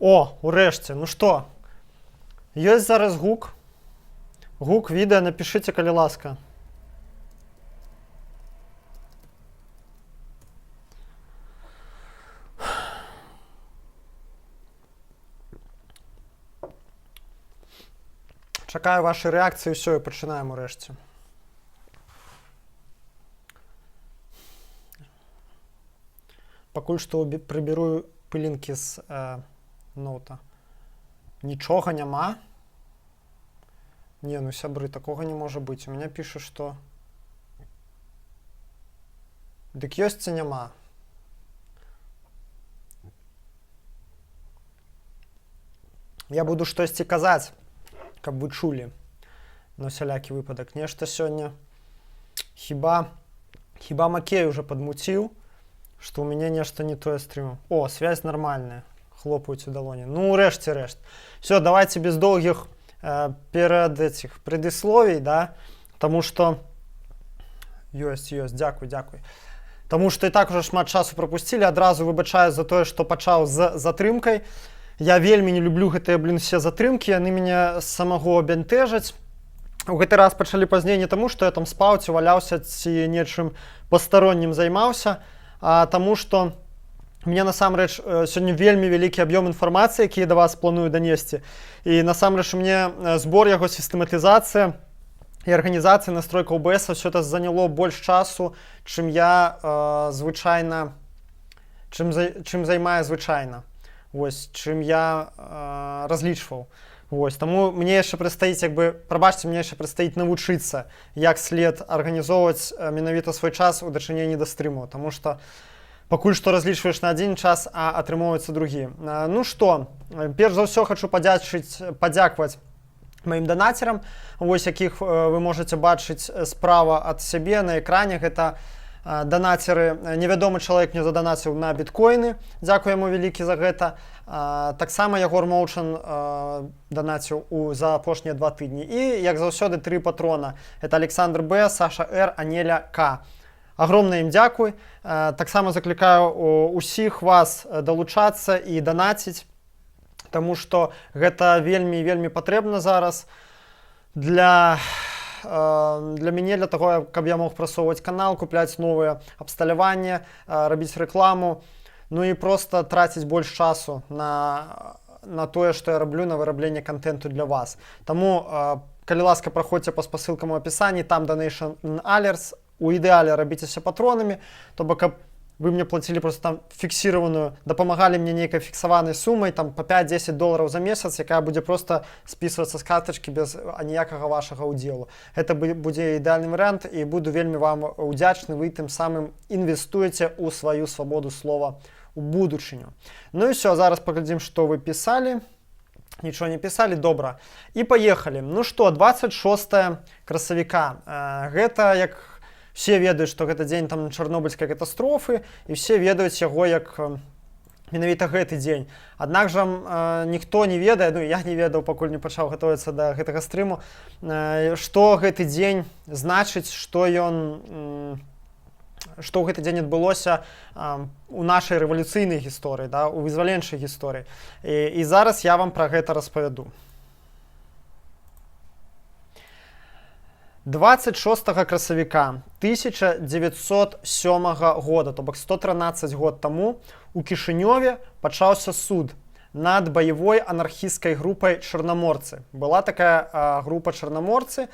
О, урэшце, ну што? Ёсць зараз гук. Гук, відэа, напішыце, калі ласка. Чакаю вашай рэакцыі, ўсё, і пачынаем урэшце. Пакуль што прыберу пылінкі з ноута. Нічога няма? Не, ну сябры, такога не можа быць. У мяне піша, што... Дык ёсць ці няма? Я буду штосьці казаць, каб вы чулі. На усялякі выпадак. Нешта сёння... Хіба Макей уже падмуціў, што ў мяне нешта не тое стрымаў. О, связь нормальная. Хлопаюць у далоні. Ну, рэшце. Все, давайте без доўгіх перад этих предисловий, да? Таму што... Ёсць, дзякуй. Таму што і так уже шмат часу прапусцілі. Адразу выбачаю за тое, што пачаў з затрымкай. Я вельмі не люблю гэтыя, все затрымкі. Яны мяне самого бянтэжаць. У гэты раз пачалі пазней не таму, што я там спаў, ці валяўся, ці нечым пастароннім займаўся, а таму што мне насамрэч сёння вельмі вялікі аб'ём інфармацыі, які да вас планую данесці. І насамрэч мне збор яго, сістэматызацыя і арганізацыя настройка ОБС ўсё это заняло больш часу, чым я звычайна, чым займае звычайна. Вось, чым я разлічваў. Вось, таму мне яшчэ прадстаіць, прабачце, мне яшчэ прадстаіць навучыцца, як след арганізоўваць менавіта свой час у дачыненні да стрыму, таму што пакуль што разлічваеш на адзін час, а атрымоўваецца другі. Ну што, перш за ўсё хочу падзякаваць маім данацерам, вось якіх вы можаце бачыць справа ад сябе на экране. Гэта данацеры. Невядомы чалавек мне заданаціў на біткоіны. Дзякую яму вялікі за гэта. Таксама Ягор Моўчан данаціў за апошнія 2 тыдні. І, як заўсёды, 3 патрона. Это Александр Б, Саша Р, Анеля К. Агромна ім дзякуй. Таксама заклікаю усіх вас далучацца і данаціць, таму што гэта вельмі патрэбна зараз для мяне, для таго, каб я мог прасоўваць канал, купляць новыя абсталяванне, рабіць рэкламу, ну і проста траціць больш часу на тое, што я раблю, на вырабленне контенту для вас. Таму, калі ласка, праходзьце па спасылкам у апісанні, там Donation Alerts. У ідэале рабіцеся патронамі, то бок каб вы мне плацілі просто там фіксіраваную, дапамагалі мне нейкай фіксаванай сумай, там па 5-10 долараў за месяц, якая будзе просто спісвацца з картачкі без аніякага вашага ўдзелу. Гэта будзе ідэальны варыянт, і буду вельмі вам удзячны, вы тым самым інвестуеце ў сваю свабоду слова у будучыню. Ну і все, зараз паглядзім, што вы пісалі. Нічого не пісалі, добра. І паехалі. Ну што, 26 красавіка. Гэта як... Все ведаюць, што гэта дзень там чарнобыльскай катастрофы, і все ведаюць яго як менавіта гэты дзень. Аднак жа ніхто не ведае, ну я не ведаў, пакуль не пачаў гатовіцца да гэтага стрыму, што гэты дзень значыць, што ў гэты дзень адбылося у нашай рэвалюцыйнай гісторыі, да, у вызваленчай гісторыі. І зараз я вам пра гэта распавяду. 26 красавіка 1907 года, то бок 113 год таму, у Кішынёве пачаўся суд над баявой анархісцкай групай «Чарнаморцы». Была такая група «Чарнаморцы»,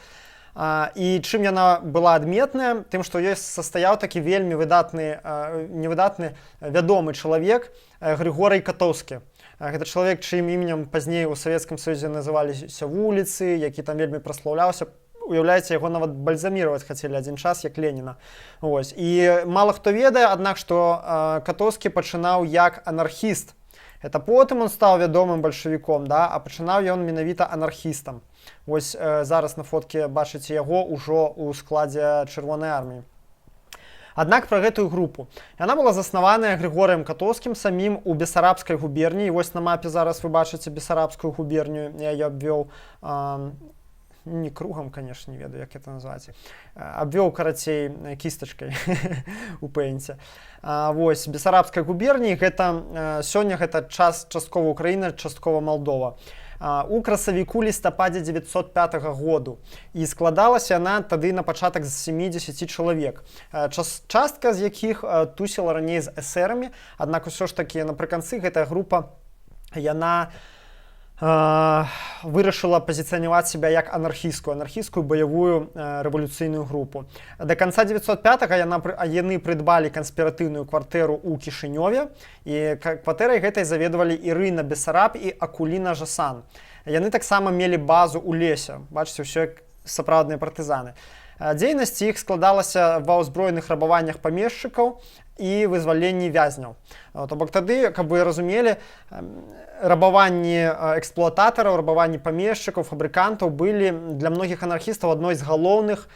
і чым яна была адметная? Тым, што ёй састаяў такі вельмі невыдатны, вядомы чалавек Григорый Катоўскі. Гэта чалавек, чыім іменем пазней у Савецкім Саюзе называліся вуліцы, які там вельмі праслаўляўся. Уяўляеце, яго нават бальзаміраваць хацелі адзін час, як Леніна. Ось. І мала хто ведае, аднак, што Катоўскі пачынаў як анархіст. Это потым он стаў вядомым бальшавіком, да? А пачынаў ён менавіта анархістам. Вось зараз на фотке бачыце яго ўжо ў складзе Чырвонай арміі. Аднак пра гэтую групу. Яна была заснаваная Григорыем Катоўскім самім у Бесарабскай губерніі. Вось на мапе зараз вы бачыце Бесарабскую губернію, я яе абвёў. не кругом, конечно, не ведаю, як это назваць, абвёў, карацей, кістачкай у пэйнце. Вось, Бесарабскай губерніі, гэта сёння гэта часткова Украіна, часткова Малдова. У красавіку лістападзе 905 году. І складалася яна тады на пачатак з 70 чалавек. Частка з якіх тусіла раней з эсэрамі, аднак усё ж такі напрыканцы гэтая група, яна вырашыла пазіцыянаваць себя як анархісцкую баявую рэвалюцыйную групу. Да канца 905-го яны прыдбалі канспіратыўную кватэру ў Кішынёве, і кватэрай гэтай заведавалі Ірына Бесараб і Акуліна Жасан. Яны таксама мелі базу ў лесе, бачыце, ўсё як сапраўдныя партызаны. Дзейнасць іх складалася ва ўзброеных рабаваннях памешчыкаў і вызваленні вязняў. То бок тады, каб вы разумелі, рабаванні эксплуататараў, рабаванні памешчыкаў, фабрыкантаў былі для многіх анархістаў адным з галоўных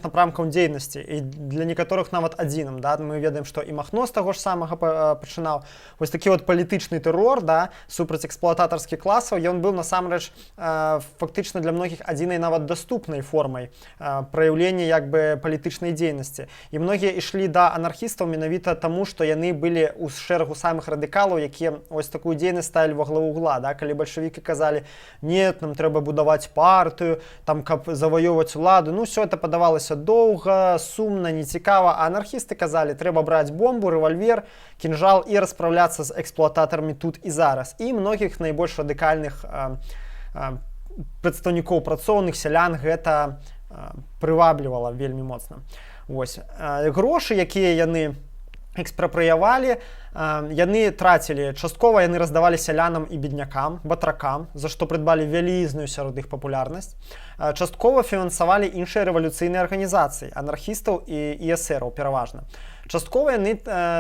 напрамкаў дзейнасці, і для некаторых нават адзіным. Да? Мы ведаем, што і Махно з таго ж самага пачынаў. Вось такі от палітычны тэрор, да, супраць эксплуататарскіх класаў, ён быў насамрэч фактычна для многіх адзінай нават даступнай формай праяўлення як бы палітычнай дзейнасці. І многія ішлі да анархістаў менавіта таму, што яны былі ў шэрагу самых радыкалаў, якія ось такую дзейнасць ставілі во главу угла. Да? Калі бальшавікі казалі: «Нет, нам трэба будаваць партыю, там, каб заваёўваць уладу», ну, все это падавалася доўга, сумна, нецікава, а анархісты казалі: трэба браць бомбу, рэвальвер, кінжал і распраўляцца з эксплуататарамі тут і зараз. І многіх найбольш радыкальных прадстаўнікоў працоўных, сялян гэта прываблівала вельмі моцна. Вось. Грошы, якія яны экспрапрыявалі, яны трацілі. Часткова яны раздавалі сялянам і беднякам, батракам, за што прыдбалі вялізную сярод іх папулярнасць. Часткова фінансавалі іншыя рэвалюцыйныя арганізацыі, анархістаў і эсэраў пераважна. Часткова яны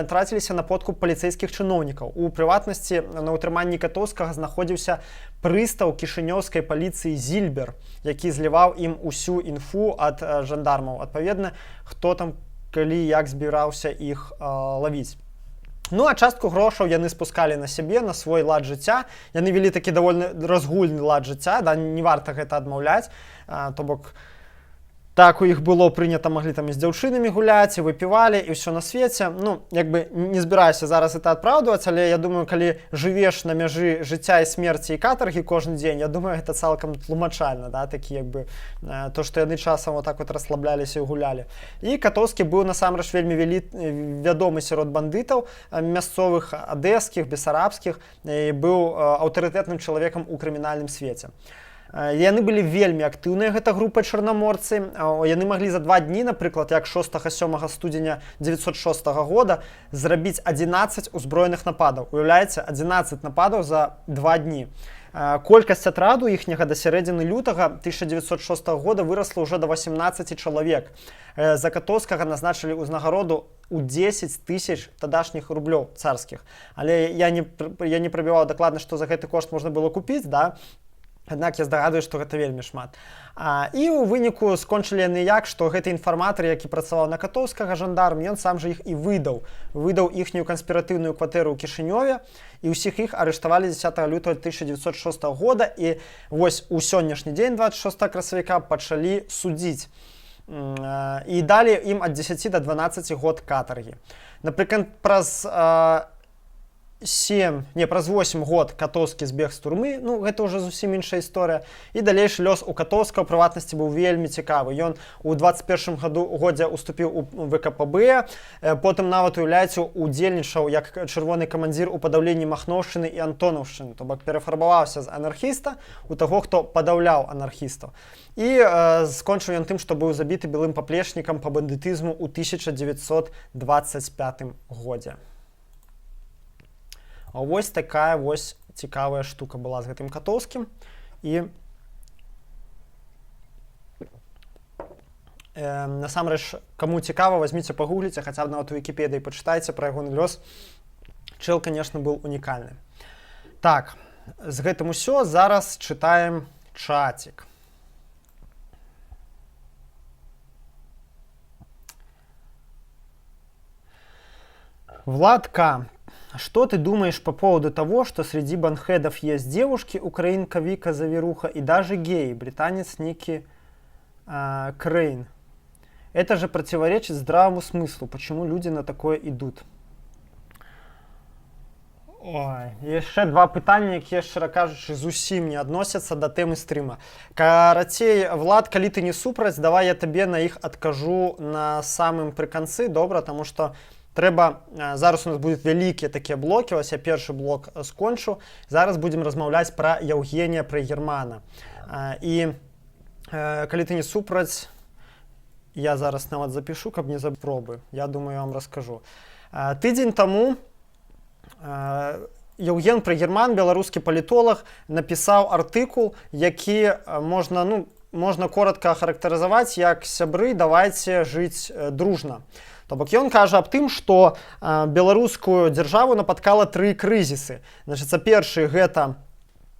траціліся на подкуп паліцэйскіх чыноўнікаў. У прыватнасці на ўтрыманні Катоўскага знаходзіўся прыстаў кішынёўскай паліцыі Зільбер, які зліваў ім усю інфу ад жандармаў. Адпаведна, хто там, калі як збіраўся іх лавіць. Ну, а частку грошаў яны спускалі на сябе, на свой лад жыцця. Яны вялі такі даволі разгульны лад жыцця, да, не варта гэта адмаўляць. То бок, так у іх было прынята, маглі там і з дзяўчынамі гуляць, і выпівалі, і ўсё на свеце. Ну, як бы не збіраюся зараз это адпраўдваць, але я думаю, калі жывеш на мяжы жыцця і смерці і катаргі кожны дзень, я думаю, гэта цалкам тлумачальна, да, такі як бы то, што яны часам вот так вот расслабляліся і гулялі. І Катоўскі быў насамрэч вельмі вядомы сярод бандытаў мясцовых, адэскіх, бесарабскіх, і быў аўтарытэтным чалавекам у крымінальным свеце. Яны былі вельмі актыўныя, гэта група чарнаморцы. Яны маглі за 2 дні, напрыклад, як 6-7 студзеня 906 года, зрабіць 11 узброеных нападаў. Уяўляеце, 11 нападаў за 2 дні. Колькасць атраду іхняга да сярэдзіны лютага 1906 года вырасла ўжо до 18 чалавек. За Катоўскага назначылі ўзнагароду у 10 000 тадашніх рублёў царскіх. Але я не прабіваў дакладна, што за гэты кошт можна было купіць, да? Аднак я здагадваю, што гэта вельмі шмат. І ў выніку скончылі яны як, што гэты інфарматар, які працаваў на Катоўскага жандарм, ён сам жа іх і выдаў. Выдаў іхнюю канспіратыўную кватэру ў Кішынёве, і ўсіх іх арыштавалі 10 лютага 1906 года, і вось у сённяшні дзень, 26 красавіка, пачалі судзіць. І далі ім ад 10 до 12 год катаргі. Напрыклад, праз 8 год Катоўскі збег з турмы, ну, гэта ўжо зусім іншая історыя. І далейшы лёс у Катоўскага, у прыватнасці, быў вельмі цікавы. Ён у 21 годзе уступіў у ВКПБ, потым нават, уяўляеце, удзельнічаў як чырвоны камандзір у падаўленні Махноўшчыны і Антонаўшчыны, то бок перафарбаваўся з анархіста у таго, хто падаўляў анархістаў. І скончыў ён тым, што быў забіты белым паплечнікам па бандытызму ў 1925 годзе. А вось такая вось цікавая штука была з гэтым Катоўскім. І насамрэч, каму цікава, возьміце, пагугліце, хаця б нават у Вікіпедыі пачытайце пра ягоны лёс. Чэл, конечно, быў унікальны. Так, з гэтым усё, зараз чытаем чацік. Влад К. Что ты думаешь по поводу того, что среди банхедов есть девушки, украинка Вика Заверуха и даже геи, британец Ники Крейн? Это же противоречит здравому смыслу. Почему люди на такое идут? Ой, яшчэ два пытання, якія, шчыра кажучы, зусім не адносяцца да тэмы стрыма. Карацей, Влад, калі ты не супраць, давай я табе на іх адкажу на самым прыканцы, добра, таму што трэба, зараз у нас будуць вялікія такія блокі, вось я першы блок скончу, зараз будзем размаўляць пра Яўгенія Прайгермана. І калі ты не супраць, я зараз нават запішу, каб не запробы, я думаю, я вам раскажу. Тыдзень таму Яўген Прайгерман, беларускі палітолаг, напісаў артыкул, які можна коротка ахарактарызаваць як сябры, давайце жыць дружна. То бок ён кажа аб тым, што беларускую дзяржаву напаткала тры крызісы. Значыцца, першы гэта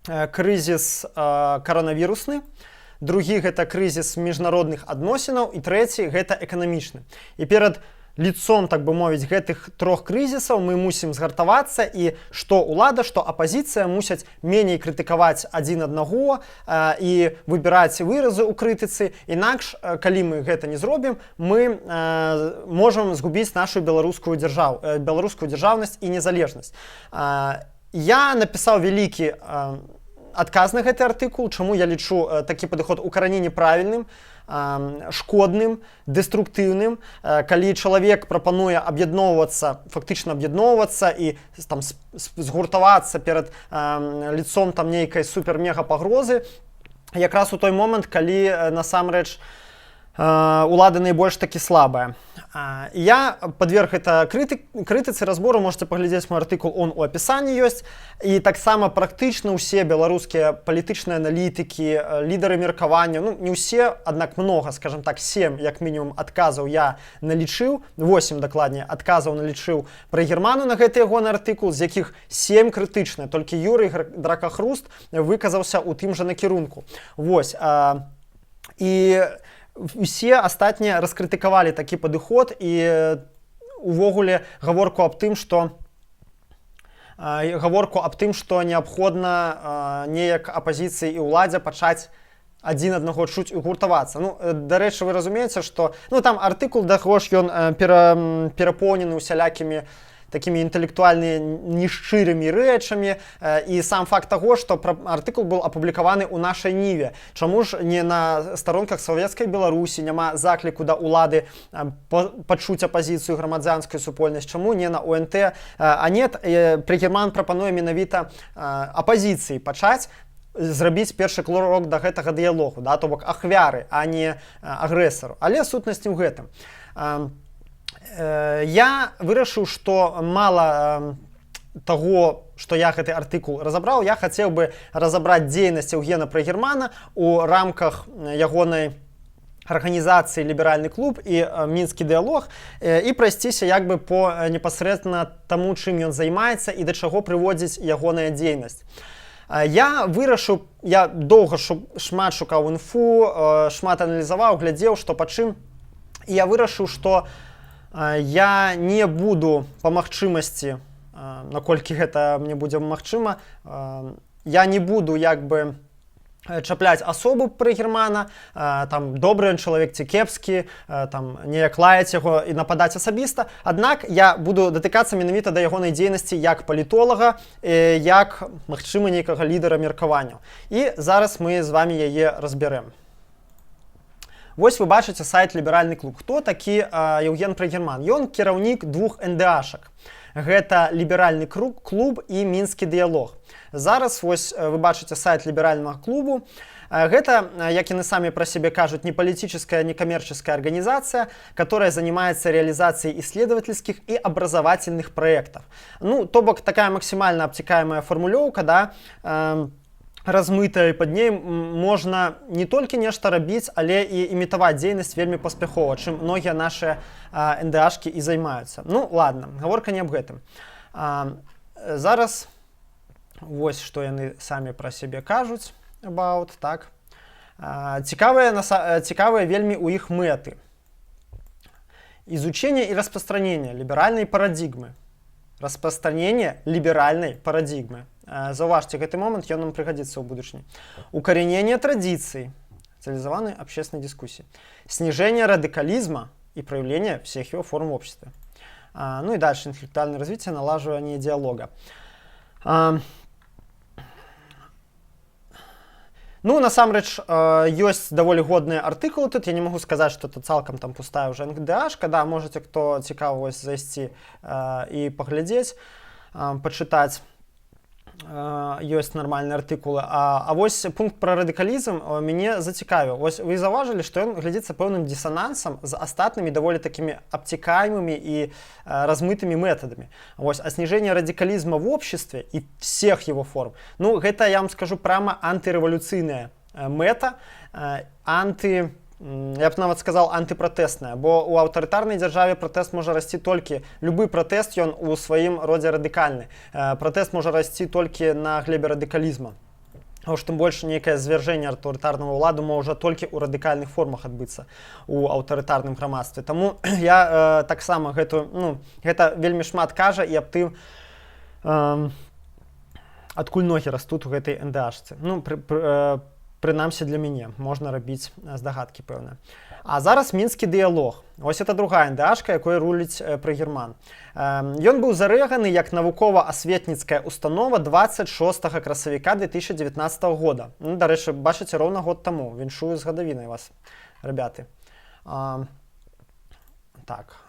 крызіс каранавірусны, другі гэта крызіс міжнародных адносінаў і трэці гэта эканамічны. І перад лицом, так бы мовіць, гэтых трох крызісаў мы мусім згартавацца, і што ўлада, што апазіцыя мусяць меней крытыкаваць адзін аднаго і выбіраць выразы ў крытыцы. Інакш, калі мы гэта не зробім, мы можам згубіць нашу беларускую дзяржаўнасць і незалежнасць. Я напісаў вялікі адказ на гэты артыкул, чаму я лічу такі падыход укаранення правільным, шкодным, дэструктыўным, калі чалавек прапануе аб'ядноўвацца, фактычна аб'ядноўвацца і там згуртавацца перад лицом там нейкай супер-мега пагрозы, якраз у той момант, калі насамрэч улада найбольш такі слабая. Я падверг гэта крытыцы разбору, можете паглядзець мой артыкул, он у апісанні ёсць. І таксама практычна ўсе беларускія палітычныя аналітыкі, лідары меркавання, не ўсе, аднак многа, скажем так, 7 як мінімум адказаў я налічыў, 8 дакладней адказаў налічыў Прайгерману на гэты ягоны артыкул, з якіх 7 крытычныя, толькі Юрый Дракахруст выказаўся ў тым жа накірунку. Вось. І усе астатнія раскрытыкавалі такі падыход і увогуле гаворку аб тым, што неабходна неяк апазіцыі і ўладзе пачаць адзін аднаго чуць і гуртавацца. Дарэчы, вы разумееце, што там артыкул таго ж ён перапоўнены усялякімі такімі інтэлектуальнымі нешчырымі рэчамі, і сам факт таго, што артыкул быў апублікаваны ў нашай ніве. Чаму ж не на старонках савецкай Беларусі няма закліку да ўлады пачуць апазіцыю, грамадзянскую супольнасць, чаму не на УНТ? А нет, Прайгерман прапануе менавіта апазіцыі пачаць зрабіць першы крок да гэтага дыялогу, то бок ахвяры, а не агрэсару. Але сутнасць не ў гэтым. Я вырашыў, што мала таго, што я гэты артыкул разабраў, я хацеў бы разабраць дзейнасць Яўгена Прайгермана у рамках ягонай арганізацыі «Ліберальны клуб» і «Мінскі дыялог» і прайсціся як бы по непасрэдна таму, чым ён займаецца і да чаго прыводзіць ягоная дзейнасць. Я вырашыў, я доўга шмат шукаў інфу, шмат аналізаваў, глядзеў, што па чым, і я вырашыў, што я не буду па магчымасці, наколькі гэта мне будзе магчыма, я не буду як бы чапляць асобу Прайгермана, там добры ён чалавек ці кепскі, там неяк лаяць яго і нападаць асабіста. Аднак я буду датыкацца менавіта да ягонай дзейнасці як палітолага, як, магчыма, нейкага лідара меркавання. І зараз мы з вамі яе разбярэм. Вось вы бачыце сайт «Ліберальны клуб». Хто такі Яўген Прайгерман? Ён кіраўнік двух НДАшак. Гэта «Ліберальны клуб» і «Мінскі дыялог». Зараз вось вы бачыце сайт «Ліберальнага клубу». Гэта, як яны самі пра сябе кажуць, не палітическая, не коммерческая организация, которая занимается реализацией исследовательских и образовательных проектов. То бок такая максимально обтекаемая формулёўка, да, размытая, пад ней можна не толькі нешта рабіць, але і імітаваць дзейнасць вельмі паспяхова, чым многія нашыя НДАшкі і займаюцца. Ладно, гаворка не аб гэтым. Зараз вось што яны самі пра сябе кажуць about, так. Цікавыя вельмі ў іх мэты. Изучение и распространение либеральной парадигмы. распространение либеральной парадигмы. Заўважце, гэты момант, ён нам пригодится ў будучыні. Укоренение традиций, цивилизованной общественной дискуссии, снижение радикализма и проявление всех его форм в обществе. Ну и дальше интеллектуальное развитие, налаживание диалога. Ну, насамрэч, ёсць даволі годныя артыкулы тут. Я не могу сказаць, што это цалкам там пустая уже НГДАшка. Да, можете, хто цікава, зайсці і паглядзець, пачытаць. Ёсць нармальныя артыкулы. А вось пункт пра радыкалізм мяне зацікавіў. Вось вы заўважылі, што ён глядзіцца пэўным дысанансам з астатнымі даволі такімі абцікаемымі і размытымі метадамі. Вось, а снижение радикализма в обществе и всех его форм, ну, гэта, я вам скажу, прямо антирэвалюцыйная мэта, я б нават сказал, антыпратэсная, бо у аўтарытарнай дзяржаве пратэст можа расці толькі, любы пратэст, ён у сваім родзе радыкальны. Пратэст можа расці толькі на глебе радыкалізма. А уж тым больш нейкае звяржэнне аўтарытарнага ўладу можа толькі ў радыкальных формах адбыцца у аўтарытарным грамадстве. Таму я таксама гэта вельмі шмат кажа і аб тым, адкуль ногі растуць у гэтай НДАшцы. Ну, прынамсі для мяне можна рабіць здагадкі пэўныя. А зараз мінскі дыялог. Вось это другая НДАшка, якой руліць Прыгерман. Ён быў зарэганы як навукова-асветніцкая установа 26 красавіка 2019 года. Ну, дарэчы, бачыце, роўна год таму. Віншую з гадавінай вас, ребяты. Так,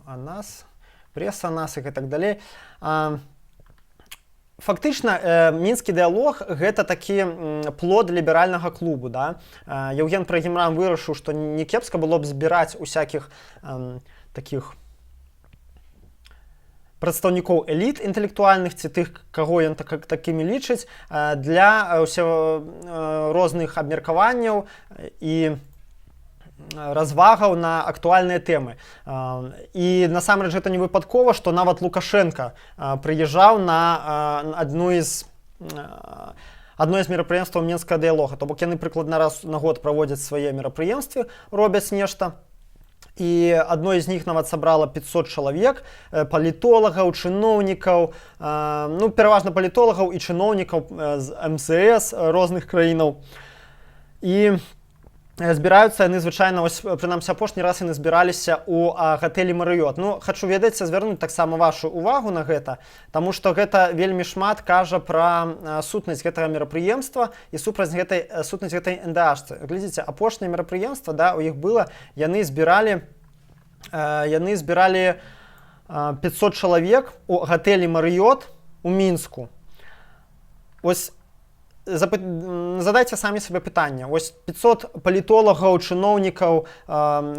а нас, преса нас і так далей. Фактычна, мінскі дыялог – гэта такі плод ліберальнага клубу. Да? Еўген Прыгерман вырашыў, што не кепска было б збіраць усякіх такіх прадстаўнікоў эліт інтэлектуальных ці тых, каго ён такімі лічыць, для розных абмеркаванняў і развагаў на актуальныя тэмы. І насамрэч гэта не выпадкова, што нават Лукашенко прыязджаў на адно з мерапрыемстваў мінскага дыялога. То бок яны прыкладна раз на год праводзяць свае мерапрыемствы, робяць нешта. І адно з них нават сабрала 500 чалавек, палітолагаў, чыноўнікаў, ну, пераважна палітолагаў і чыноўнікаў з МЗС розных краінаў. І збіраюцца яны звычайна, ось, прынамсі, апошні раз яны збіраліся ў гатэлі Марыёт. Ну, хачу, ведаеце, звярнуць таксама вашу увагу на гэта, таму што гэта вельмі шмат кажа пра сутнасць гэтага мерапрыемства і сутнасць гэтай НДАшцы. Глядзіце, апошняе мерапрыемства, да, у іх было, яны збіралі 500 чалавек у гатэлі Марыёт у Мінску. Ось, задайце самі сабе пытанне. Ось 500 палітолагаў, чыноўнікаў,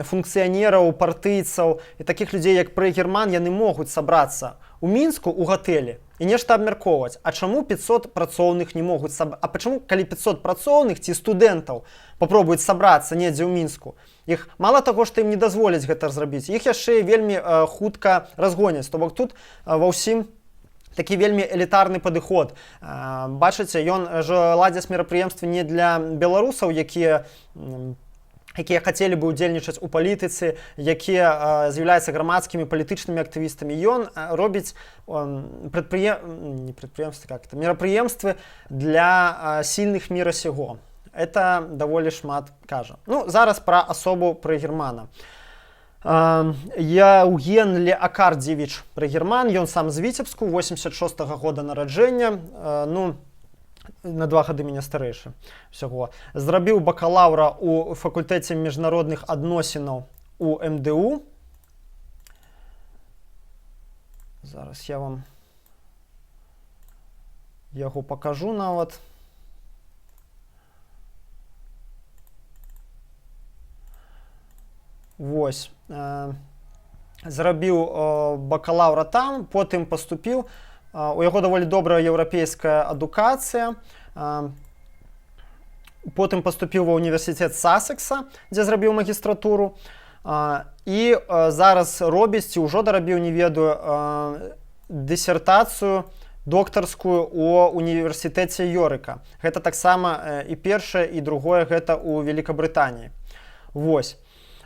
функцыянераў, партыйцаў і такіх людзей, як Прыгерман, яны могуць сабрацца у Мінску у гатэлі і нешта абмяркоўваць. А чаму 500 працоўных не могуць сабрацца? А чаму, калі 500 працоўных ці студэнтаў папробуюць сабрацца недзе ў Мінску, іх мала таго, што ім не дазволяць гэта зрабіць, іх яшчэ вельмі хутка разгоняць. То бок тут ва ўсім такі вельмі элітарны падыход. Бачыце, ён жа ладзіць мерапрыемствы не для беларусаў, якія хацелі бы ўдзельнічаць у палітыцы, якія з'яўляюцца грамадскімі палітычнымі актывістамі. Ён робіць мерапрыемствы для сільных міра сяго. Это даволі шмат кажа. Ну, зараз пра асобу Прыгермана. Яўген Леакардзевіч Прыгерман, ён сам з Віцебску, 86-го года нараджэння, ну, на 2 гады мяне старэйшы всяго. Зрабіў бакалаўра ў факультэце міжнародных адносінаў у МДУ. Зараз я вам яго пакажу нават. Вось. Зрабіў бакалаўра там, потым паступіў. У яго даволі добрая еўрапейская адукацыя. Потым паступіў ва універсітэт Сасекса, дзе зрабіў магістратуру. І зараз робіць, ці ўжо дарабіў, не ведаю, дысертацыю доктарскую у універсітэце Йорыка. Гэта таксама і першае, і другое гэта ў Великабрытаніі. Вось.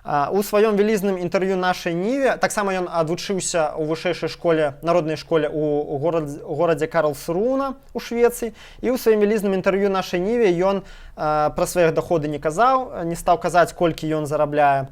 У сваём вялізным інтэрв'ю нашай Ніве, таксама ён адвучыўся ў вышэйшай школе, народнай школе у горадзе Карлсруна у Швецыі, і ў сваім вялізным інтэрв'ю нашай Ніве ён пра свае доходы не казаў, не стаў казаць, колькі ён зарабляе.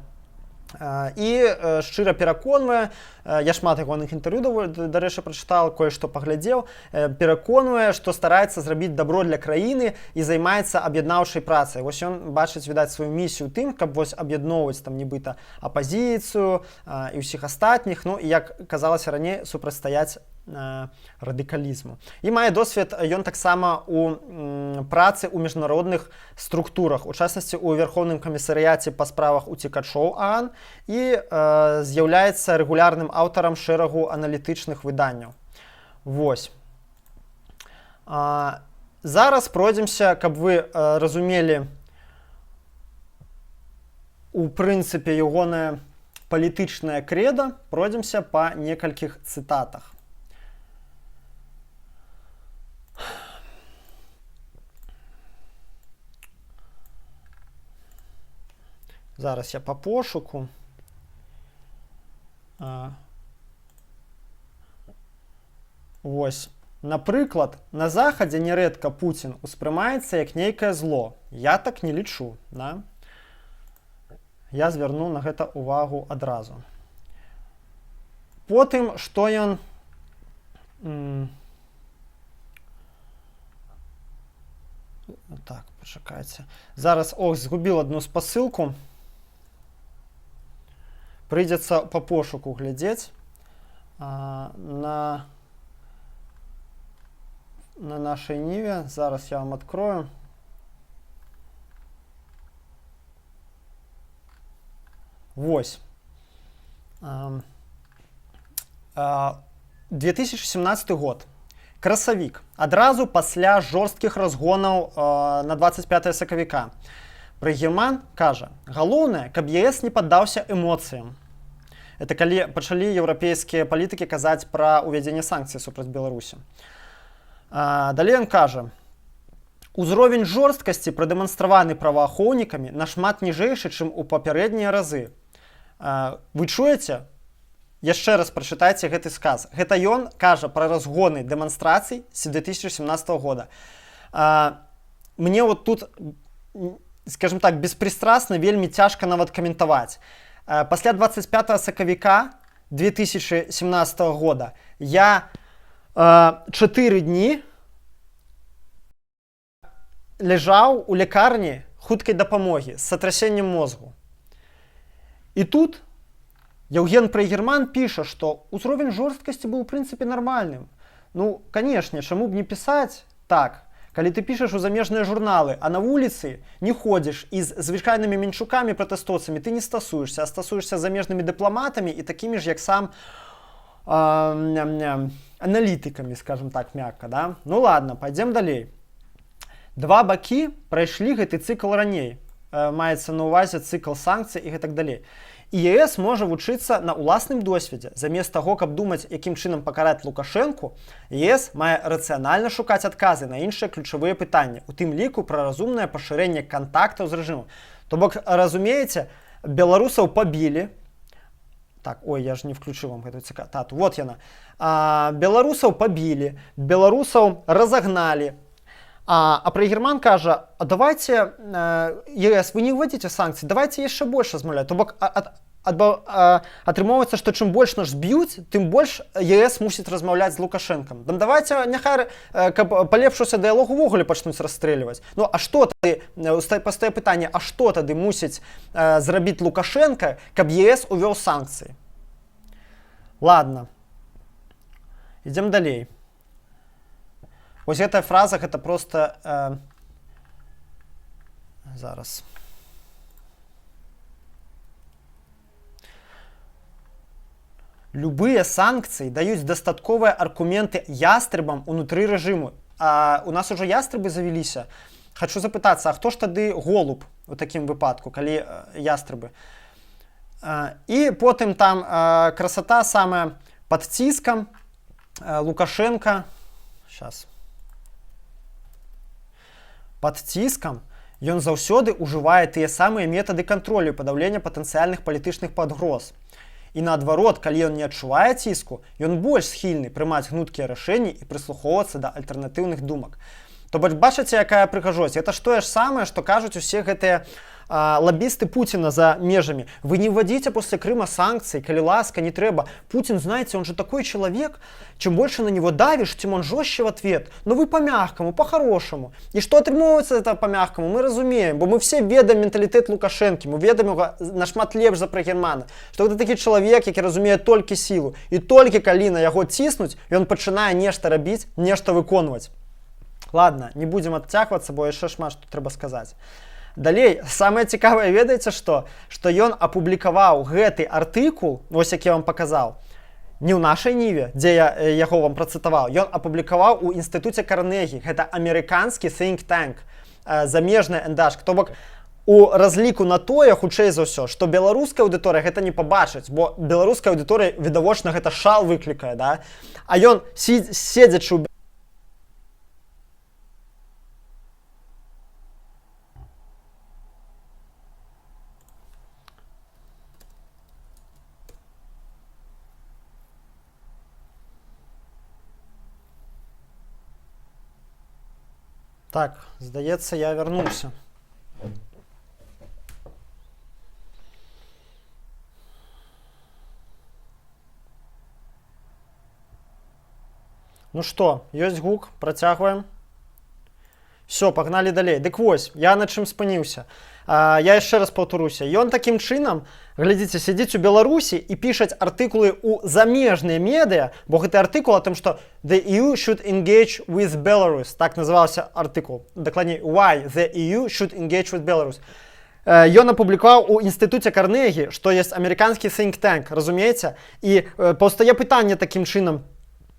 І шчыра пераконвае, я шмат ягоных інтэрв'ю, дарэчы, прачытаў, кое-што паглядзеў, пераконвае, што стараецца зрабіць дабро для краіны і займаецца аб'яднаўчай працай. Вось ён бачыць, відаць, сваю місію тым, каб вось аб'ядноўваць там нібыта апазіцыю і ўсіх астатніх, ну і, як казалася раней, супрацьстаяць радыкалізму. І мае досвед ён таксама у працы ў міжнародных структурах, у частнасці у Верховным камісарыяце па справах уцекачоў ААН, і з'яўляецца рэгулярным аўтарам шэрагу аналітычных выданняў. Вось. Зараз пройдземся, каб вы разумелі у прынцыпе ягонае палітычнае крэда, пройдземся па некалькіх цытатах. Зараз я по пошуку. Вось. Напрыклад, на Захадзе нярэдка Пуцін успрымаецца як нейкае зло. Я так не лічу. Да? Я звярну на гэта увагу адразу. Потым, што ён... Так, пачакайце. Зараз, згубіў адну спасылку. Прыйдзецца па пошуку глядзець на нашай Ніве. Зараз я вам адкрою. Вось. 2017 год. Красавік. Адразу пасля жорсткіх разгонаў на 25 сакавіка. Прыгерман кажа, галоўнае, каб ЕС не паддаўся эмоцыям. Это калі пачалі еўрапейскія палітыкі казаць пра ўвядзенне санкцый супраць Беларусі. Далей ён кажа, узровень жорсткасці прадэманстраваны праваахоўнікамі нашмат ніжэйшы, чым у папярэднія разы. Вы чуеце? Яшчэ раз прачытайце гэты сказ. Гэта ён кажа пра разгоны дэманстрацый з 2017 года. Мне вот тут, скажем так, беспристрастна вельмі цяжка нават каментаваць. Пасля 25 сакавіка 2017 года я 4 дні ляжаў у лякарні хуткай дапамогі з сатрасеннем мозгу. І тут Евген Прыгерман піша, што ўзровень жорсткасці быў у прынцыпе нармальным. Ну, канешне, чаму б не пісаць так, калі ты пішаш у замежныя журналы, а на вуліцы не ходзіш і з звычайнымі менчукамі пратэстоўцамі ты не стасуешся, а стасуешся з замежнымі дыпламатамі і такімі ж, як сам аналітыкамі, скажем так, мякка, да? Ну ладно, пойдем далей. Два бакі прайшлі гэты цыкл раней. Маецца на ўвазе цыкл санкцый і гэтак далей. І ЕС можа вучыцца на ўласным досведзе. Замест таго, каб думаць, якім чынам пакараць Лукашэнку, ЕС мае рацыянальна шукаць адказы на іншыя ключавыя пытанні, у тым ліку пра разумнае пашырэнне кантактаў з рэжымам. То бок, разумееце, беларусаў пабілі. Так, я ж не включыў вам гэту цытату. Вот яна. Беларусаў пабілі, беларусаў разагналі. А Прыгерман кажа, давайте, ЕС, вы не вводите санкцыі, давайте яшчэ больш размаўляць. То бок, атрымоўваецца, што чым больш нас б'юць, тым больш ЕС мусіць размаўляць з Лукашэнкам. Давайте, няхай, каб палепшыўся дыялог, увогуле пачнуць расстрэльваць. Ну, а што тады, пастае пытанне, а што тады мусіць зрабіць Лукашэнка, каб ЕС увёў санкцыі? Ладно. Ідзем далей. Вось гэтая фраза, гэта проста... Зараз. Любыя санкцыі даюць дастатковыя аргументы ястрыбам унутры рэжыму. У нас ужо ястрыбы завяліся. Хачу запытацца, а хто ж тады голуб у такім выпадку, калі ястрыбы? І потым там красота самая пад ціскам Лукашенка. Сейчас. Пад ціскам Ён заўсёды ўжывае тыя самыя метады кантролю і падаўлення патэнцыяльных палітычных падгроз. І наадварот, калі ён не адчувае ціску, ён больш схільны прымаць гнуткія рашэнні і прыслухоўвацца да альтэрнатыўных думак. То бок, бачыце, якая прыгажосць? Это ж тое ж самае, што кажуць усе гэтыя лоббисты Путина за межами. Вы не вводите после Крыма санкции, коли ласка, не треба. Путин, знаете, он же такой человек, чем больше на него давишь, тем он жестче в ответ. Но вы по-мягкому, по-хорошему. И что атрымоўваецца это по-мягкому, мы разумеем, бо мы все ведаем менталітэт Лукашэнкі, мы ведаем его нашмат лепш за прагермана. Что гэта такі чалавек, які разумее толькі сілу. І толькі калі на яго ціснуць, ён пачынае нешта рабіць, нешта выконваць. Ладно, не будем адцягвацца, бо яшчэ шмат што трэба сказаць. Далей, самае цікавае, ведаеце што? Што ён апублікаваў гэты артыкул, вось які я вам паказаў, не ў нашай ніве, дзе я яго вам працытаваў, ён апублікаваў у інстытуце Карнегі. Гэта амерыканскі think tank, замежны эндашк. То бок, у разліку на тое, хутчэй за ўсё, што беларуская аўдыторыя гэта не пабачыць, бо беларуская аўдыторыя, відавочна, гэта шал выклікае, да? А ён, седзячы ў Так, здаецца, я вярнуўся. Ну што, ёсць гук, працягваем. Все, пагналі далей. Дык вось, я на чым спыніўся. Я яшчэ раз паўтаруся. Ён такім чынам, глядзіце, сядзіць у Беларусі і пішаць артыкулы ў замежныя медыа, бо гэты артыкул о том, што the EU should engage with Belarus. Так называўся артыкул. Дакладней, why the EU should engage with Belarus. Ён апублікаваў у інстытуце Карнегі, што ёсць амерыканскі think tank, разумееце? І паўстае пытанне такім чынам,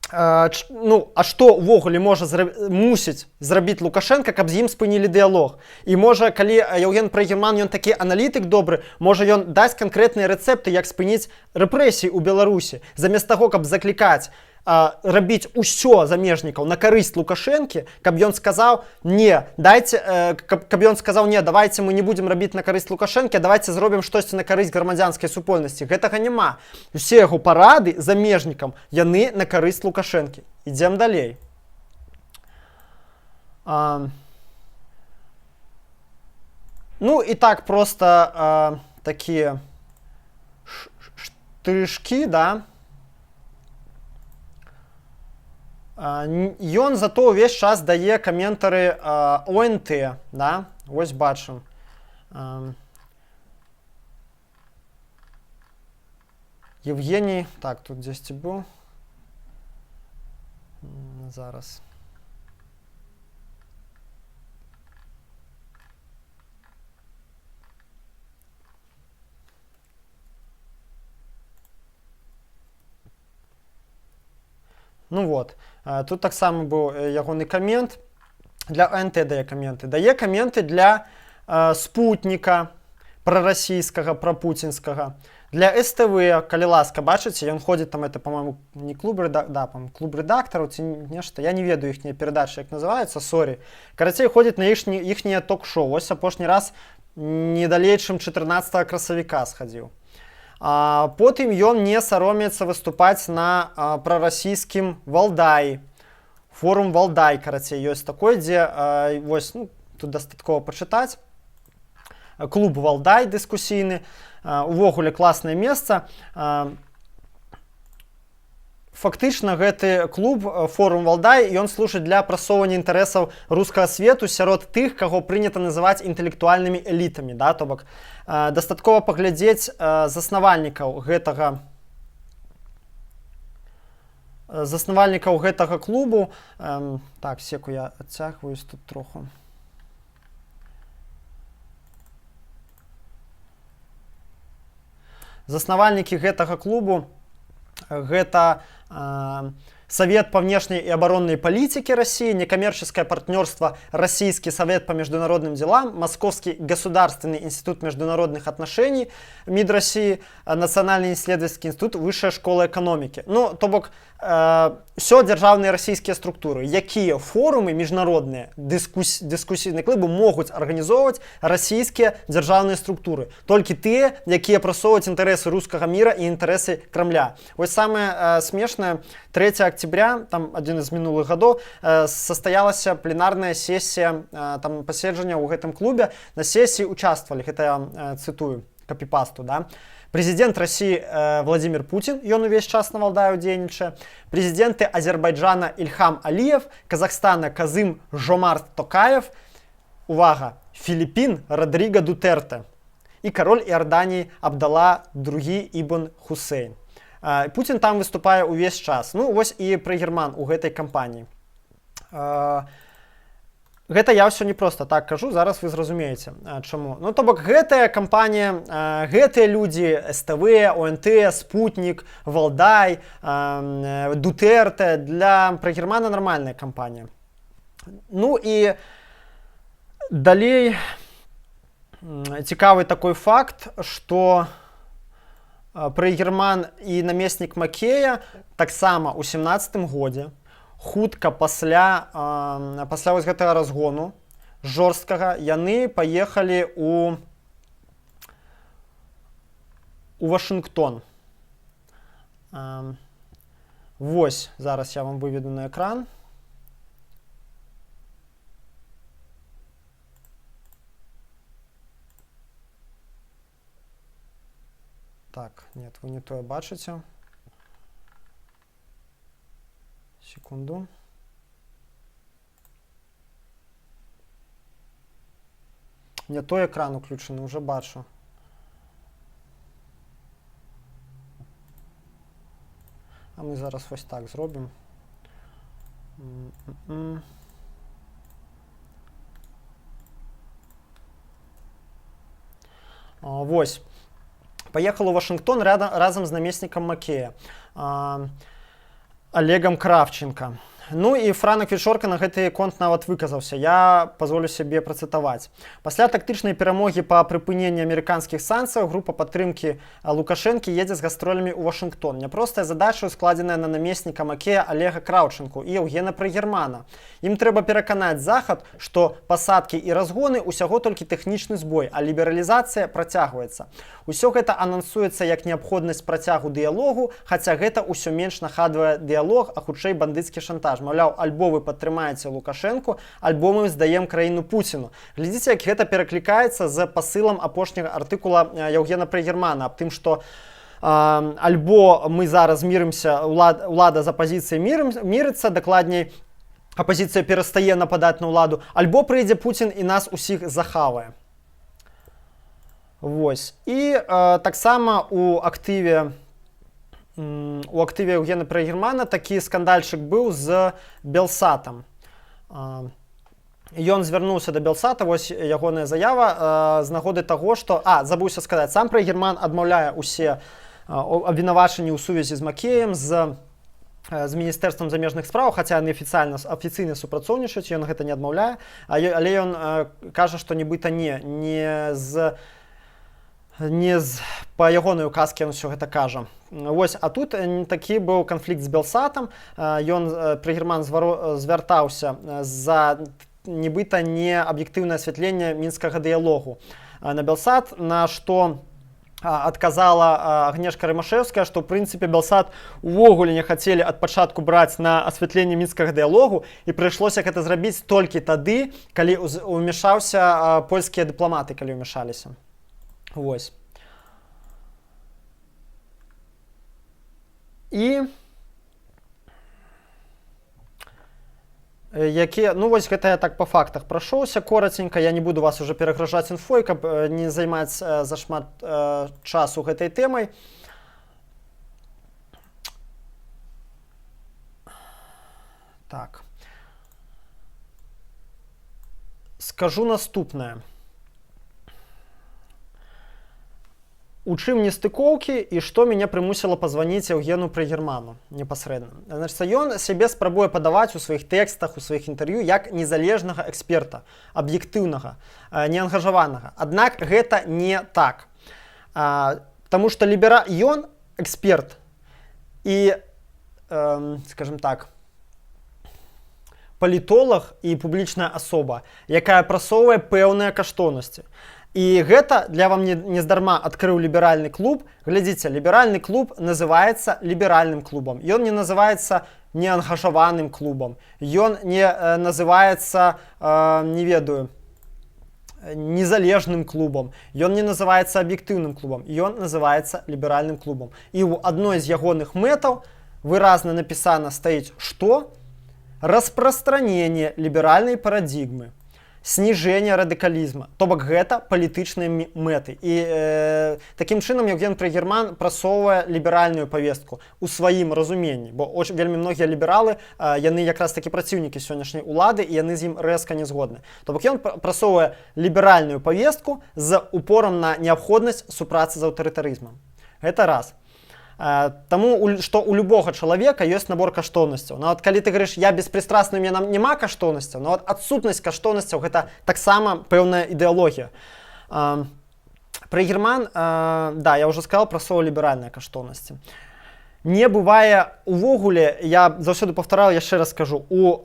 ну, а што ўвогуле мусіць зрабіць Лукашенко, каб з ім спынілі дыялог? І можа, калі Яўген Прагерман, ён такі аналітык добры, можа ён дасць канкрэтныя рэцэпты, як спыніць рэпрэсіі ў Беларусі, замест таго, каб заклікаць рабіць усё замежнікаў на карысць Лукашэнкі, каб ён сказаў, не, давайте мы не будем рабіць на карысць Лукашэнкі, а давайте зробім штосьці на карысць грамадзянскай супольнасці. Гэтага няма. Усе яго парады замежнікам, яны на карысць Лукашэнкі. Ідзем далей. Ну і так проста такія штрышкі, да? Ён зато ўвесь час дае каментары ОНТ, да? Вось бачым. Евгений, так, тут дзесьці быў. Зараз. Ну вот, тут таксама быў ягоны камент. Для ОНТ дае каменты. Дае каменты для спутніка прарасійскага, прапуцінскага. Для СТВ, калі ласка, бачыце, ён ходзіць там, это, по-моему, не клуб рэдактараў, ці нешта, я не ведаю іхнія перадачы, як называецца, сорі. Карацей, ходзіць на іхняе ток-шоу. Вось апошні раз не далей, чым 14 красавіка схадзіў. Потым ён не саромеецца выступаць на прарасійскім Валдаі. Форум Валдай, карацей, ёсць такой, дзе, вось, ну, тут дастаткова пачытаць. Клуб Валдай дыскусійны. Увогуле класнае месца. Фактычна гэты клуб, форум Валдай, ён служыць для прасоўвання інтарэсаў рускага свету сярод тых, каго прынята называць інтэлектуальнымі элітамі, да, то бок дастаткова паглядзець заснавальнікаў гэтага клубу. Так, секу, я адцягваюсь тут троху. Заснавальнікі гэтага клубу гэта Совет по внешней и оборонной политике России, некоммерческое партнерство Российский совет по международным делам, Московский государственный институт международных отношений, МИД России, Национальный исследовательский институт, Высшая школа экономики. Ну, то бок, все державные российские структуры. Якія форумы международные, дискуссийные клубы могут организовывать российские державные структуры. Только те, якія просовывают интересы русского мира и интересы Кремля. Вот самое смешное, 3 октября, там один из минулых годов, состоялась пленарная сессия, там паседжання ў гэтым клубе. На сессии участвовали, это я цитую, копипасту, да. Президент России Владимир Путин, он увесь час на Валдаю дзейнічае. Президенты Азербайджана Ильхам Алиев, Казахстана Казым Жомарт Токаев, увага, Филиппин Родриго Дутерте и король Иордании Абдалла II Ибн Хусейн. Путин там выступае увесь час. Ну, вось і прыгерман у гэтай кампаніі. Гэта я ўсё не просто так кажу, зараз вы зразумееце, чаму. Ну, то бок, гэтая кампанія, гэтыя людзі, СТВ, ОНТ, Спутник, Валдай, Дутерте, для прыгермана нармальная кампанія. Ну, і далей цікавы такой факт, што прыгерман і намеснік Макея таксама ў 17-м годзе, хутка пасля вось гэтага разгону жорсткага, яны паехалі у Вашынгтон. Вось, зараз я вам выведу на экран. Так, нет, вы не тое бачыце. Секунду. Не той экран уключены, уже бачу. А мы зараз вось так зробім. Вось. Поехал у Вашингтон разом з намеснікам Макея. Олегом Кравченко. Ну і Франак Вільшорка на гэты конт нават выказаўся. Я пазволю сябе працытаваць. Пасля тактычнай перамогі па прыпыненні амерыканскіх санкцыяў група падтрымкі Лукашэнкі едзе з гастролямі ў Вашынгтон. Няпростая задача, складзеная на намесніка Макея Олега Краўченку і Еўгена Прыгермана. Ім трэба пераканаць Захад, што пасадкі і разгоны ўсяго толькі тэхнічны збой, а лібералізацыя працягваецца. Усё гэта анансуецца як неабходнасць працягу дыялогу, хаця гэта ўсё менш нагадвае дыялог, а хутчэй бандыцкі шантаж. Маўляў, альбо вы падтрымаеце Лукашэнку, альбо мы здаем краіну Пуціну. Глядзіце, як гэта пераклікаецца з пасылам апошняга артыкула Еўгена Прыгермана аб тым, што альбо мы зараз мірымся, улада з апазіцыяй мірыцца, дакладней, апазіцыя перастае нападаць на ўладу, альбо прыйдзе Пуцін і нас усіх захавае. Вось. І таксама у актыве Еўгена Прыгермана такі скандальчык быў з Белсатам. Ён звярнуўся да Белсата, вось ягоная заява з нагоды таго, што... забыўся сказаць, сам Прыгерман адмаўляе ўсе абвінавачанні ў сувязі з Макеем, з Міністэрствам замежных спраў, хаця яны афіцыйна супрацоўнічаюць, ён гэта не адмаўляе, але ён кажа, што нібыта па ягонай указкі ён усё гэта кажа. Вось, а тут такі быў канфлікт з Белсатам, Прыгерман звяртаўся за нібыта неаб'ектыўнае асвятленне мінскага дыялогу на Белсат, на што адказала Агнешка Рымашэўская, што ў прынцыпе Белсат увогуле не хацелі ад пачатку браць на асвятленне мінскага дыялогу, і прыйшлося гэта зрабіць толькі тады, калі ўмяшаўся польскія дыпламаты, калі ўмяшаліся. Вось. І вось гэта я так па фактах прайшоўся кораценька, я не буду вас уже перагражаць інфой, каб не займаць зашмат часу гэтай тэмай. Так. Скажу наступнае. у чым нестыкоўкі і што мяне прымусіла пазваніць Еўгену Прыгерману непасрэдна. Значыць, ён сябе спрабуе падаваць у сваіх тэкстах, у сваіх інтэрв'ю як незалежнага эксперта, аб'ектыўнага, неангажаванага. Аднак гэта не так. Таму што ён эксперт і, скажем так, палітолог і публічная асоба, якая прасоўвае пэўныя каштоўнасці. І гэта для вам нездарма адкрыў ліберальны клуб. Глядзіце, ліберальны клуб называецца ліберальным клубам. Ён не называецца неангажаваным клубам. Ён не называецца, не ведаю, незалежным клубам. Ён не называецца аб'ектыўным клубам. Ён называецца ліберальным клубам. І ў адной з ягоных мэтаў выразна напісана стаіць, што распространение ліберальнай парадигмы, снижение радыкалізма. То бок гэта палітычныя мэты. І такім чынам Еўген Прыгерман прасоўвае ліберальную павестку у сваім разуменні. Бо вельмі многія лібералы, яны якраз такі праціўнікі сённяшняй улады, і яны з ім рэзка не згодны. То бок ён прасоўвае ліберальную павестку з упорам на неабходнасць супрацы з аўтарытарызмам. Гэта раз. Таму, што у любога чалавека ёсць набор каштоўнасцяў. Нават калі ты говориш, я беспрыстрасны, у мяне няма каштоўнасцяў, но адсутнасць каштоўнасцяў гэта таксама пэўная ідэалогія. Прыгерман, да, я ўжо сказал пра слово ліберальныя каштоўнасці. Не бывае увогуле, я заўсёды паўтараю, яшчэ раз скажу, у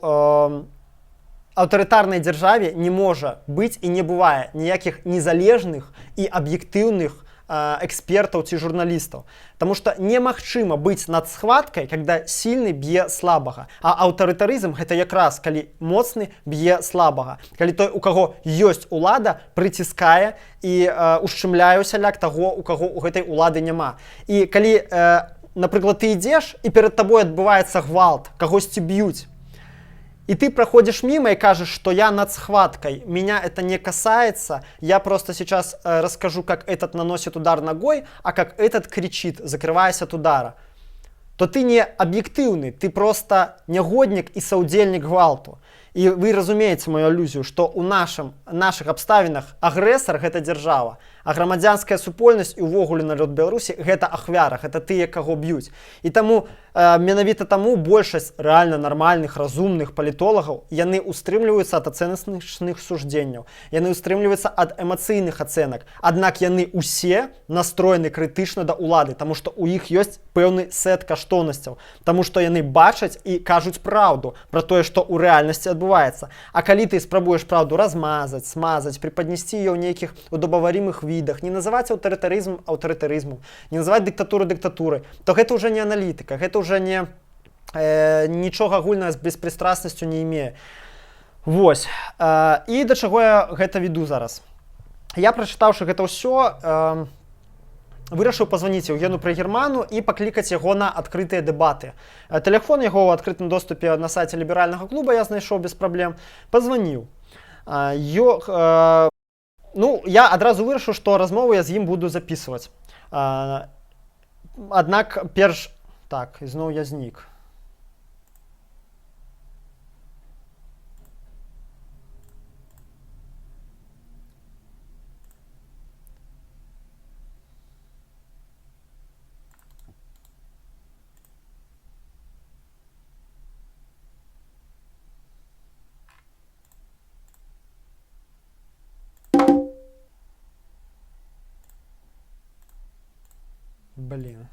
аўтарытарнай дзяржаве не можа быць і не бывае ніякіх незалежных і аб'ектыўных экспертаў ці журналістаў. Таму што немагчыма быць над схваткай, когда сильны б'е слабага. А аўтарытарызм гэта якраз калі моцны б'е слабага. Калі той, у каго ёсць улада, прыціскае і ушчымляе усяляк таго, у каго у гэтай улады няма. І калі, напрыклад, ты ідзеш і перад табой адбываецца гвалт, кагосьці б'юць, и ты проходишь мимо и кажешь, что я над схваткой, меня это не касается, я просто сейчас расскажу, как этот наносит удар ногой, а как этот кричит, закрываясь от удара, то ты не объективный, ты просто негодник и соудельник гвалту. И вы разумеете мою аллюзию, что у наших обставинах агрессор гэта держава, а грамадзянская супольнасць і ўвогуле народ Беларусі гэта ахвяра, гэта тыя, каго б'юць. І таму, менавіта таму большасць рэальна нармальных, разумных палітолагаў, яны устрымліваюцца ад ацэначных суждзенняў, яны устрымліваюцца ад эмацыйных ацэнак. Аднак яны ўсе настроены крытычна да ўлады, таму што ў іх ёсць пэўны сет каштоўнасцяў, таму што яны бачаць і кажуць праўду пра тое, што ў рэальнасці адбываецца. А калі ты спрабуеш праўду размазаць, смазаць, препаднесці яе ў нейкіх удобаварымых відах, не называць аўтарытарызм аўтарытарызмом, не называць дыктатуру дыктатурай, то гэта ўжо не аналітыка, гэта ўжо не нічога агульнага з беспрыстраснасцю не імее. Вось. І да чаго я гэта веду зараз. Я, прачытаўшы гэта ўсё, вырашыў пазваніць Еўгену Прыгерману і паклікаць яго на адкрытыя дэбаты. Тэлефон яго ў адкрытым доступе на сайце ліберальнага клуба я знайшоў без праблем. Пазваніў. Ну, я адразу вырашыў, што размову я з ім буду запісваць. Аднак перш... Так, ізноў я знік. Блин.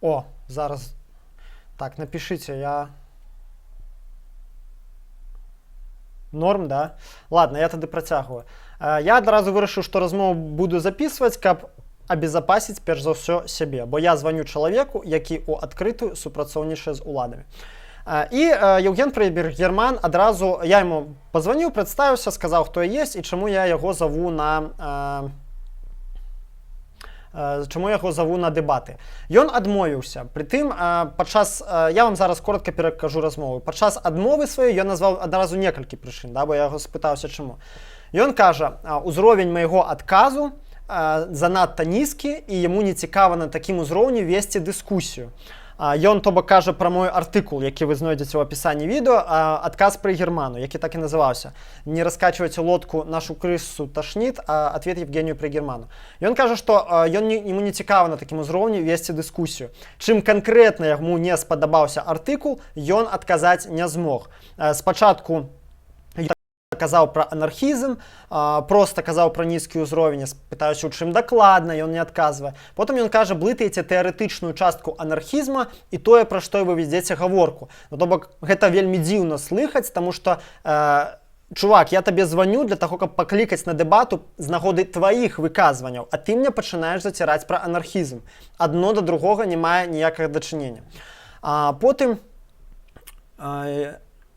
О, зараз. Так, напишите, я... Норм, да? Ладно, я тады працягваю. Я адразу вырашыў, што размову буду записываць, каб абезапасіць перш за ўсё сябе, бо я званю чалавеку, які ў адкрытую супрацоўнічае з уладамі. І Еўген Прыгерман адразу, я яму пазваніў, прадставіўся, сказаў, хто я есть і чаму я яго заву на дэбаты. Ён адмовіўся. Прытым, падчас, я вам зараз коротка перакажу размову. Падчас адмовы сваёй ён назваў адразу некалькі прычын, да, бо я яго спытаўся чаму. Ён кажа, узровень майго адказу занадта нізкі, і яму не цікава на такім узроўні весці дыскусію. Ён, то бок, кажа пра мой артыкул, які вы знойдзеце ў апісанні відэо, адказ пра Герману, які так і называўся. Не раскачвайце лодку, нашу крысу ташніт, а ответ Евгению пра Герману. Ён кажа, што яму не цікава на такім узроўні весці дыскусію. Чым канкрэтна яму не спадабаўся артыкул, ён адказаць не змог. Спачатку казаў пра анархізм, проста казаў пра нізкі ўзровень, пытаюся, у чым дакладна, ён не адказвае. Потым ён кажа, блытаеце тэарэтычную частку анархізма і тое, пра што вы вядзеце гаворку. Ну, то бок, гэта вельмі дзіўна слыхаць, таму што, чувак, я табе званю для таго, каб паклікаць на дэбату з нагоды тваіх выказванняў, а ты мне пачынаеш заціраць пра анархізм. Адно да другога не мае ніякага дачынення. Потым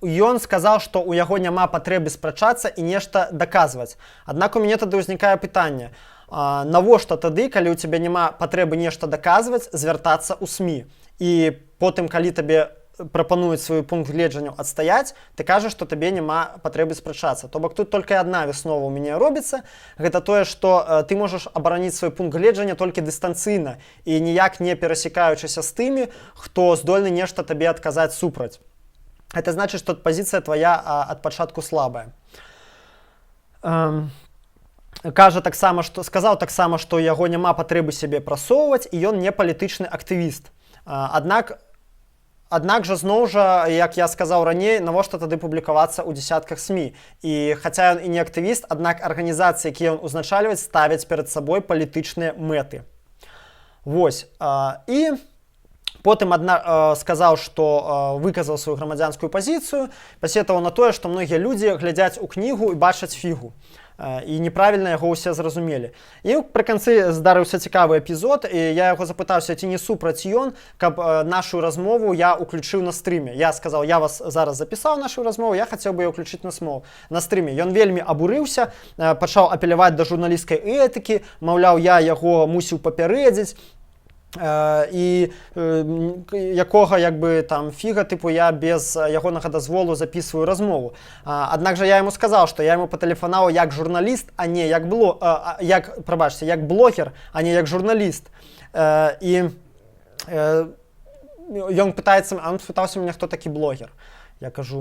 ён сказаў, што ў яго няма патрэбы спрачацца і нешта даказваць. Аднак у мяне тады ўзнікае пытанне, навошта тады, калі ў цябе няма патрэбы нешта даказваць, звяртацца ў СМІ. І потым, калі табе прапануюць свой пункт гледжання адстаяць, ты кажаш, што табе няма патрэбы спрачацца. То бок тут толькі адна выснова ў мяне робіцца, гэта тое, што ты можаш абараніць свой пункт гледжання толькі дыстанцыйна і ніяк не перасекаючыся з тымі, хто здольны нешта табе адказаць супраць. Это значит, что позиция твоя от пачатку слабая. Сказаў таксама, што яго няма патрэбы сябе прасоўваць, і ён не палітычны актывіст. Аднак жа зноў жа, як я сказаў раней, навошта тады публікавацца ў дзесятках СМІ. І хаця ён і не актывіст, аднак арганізацыі, якія ён узначальваць, ставяць перад сабой палітычныя мэты. Вось. І потым сказаў, што выказаў сваю грамадзянскую пазіцыю, пасетаваў на тое, што многія людзі глядзяць у кнігу і бачаць фігу. І неправільна яго ўсе зразумелі. І пры канцы здарыўся цікавы эпізод, і я яго запытаўся, ці не супраць ён, каб нашу размову я уключыў на стрыме. Я сказаў, я вас зараз запісаў нашу размову, я хацеў бы яе ўключыць на стрыме. Ён вельмі абурыўся, пачаў апеляваць да журналісцкай этыкі, маўляў, я яго мусіў папярэдзіць, і якога там фіга, тыпу, я без ягонага дазволу записываю размову. Аднак жа я яму сказаў, што я яму патэлефанаваў як журналіст, а не як блогер, а не як журналіст. І ён пытаўся мяне, хто такі блогер. Я кажу,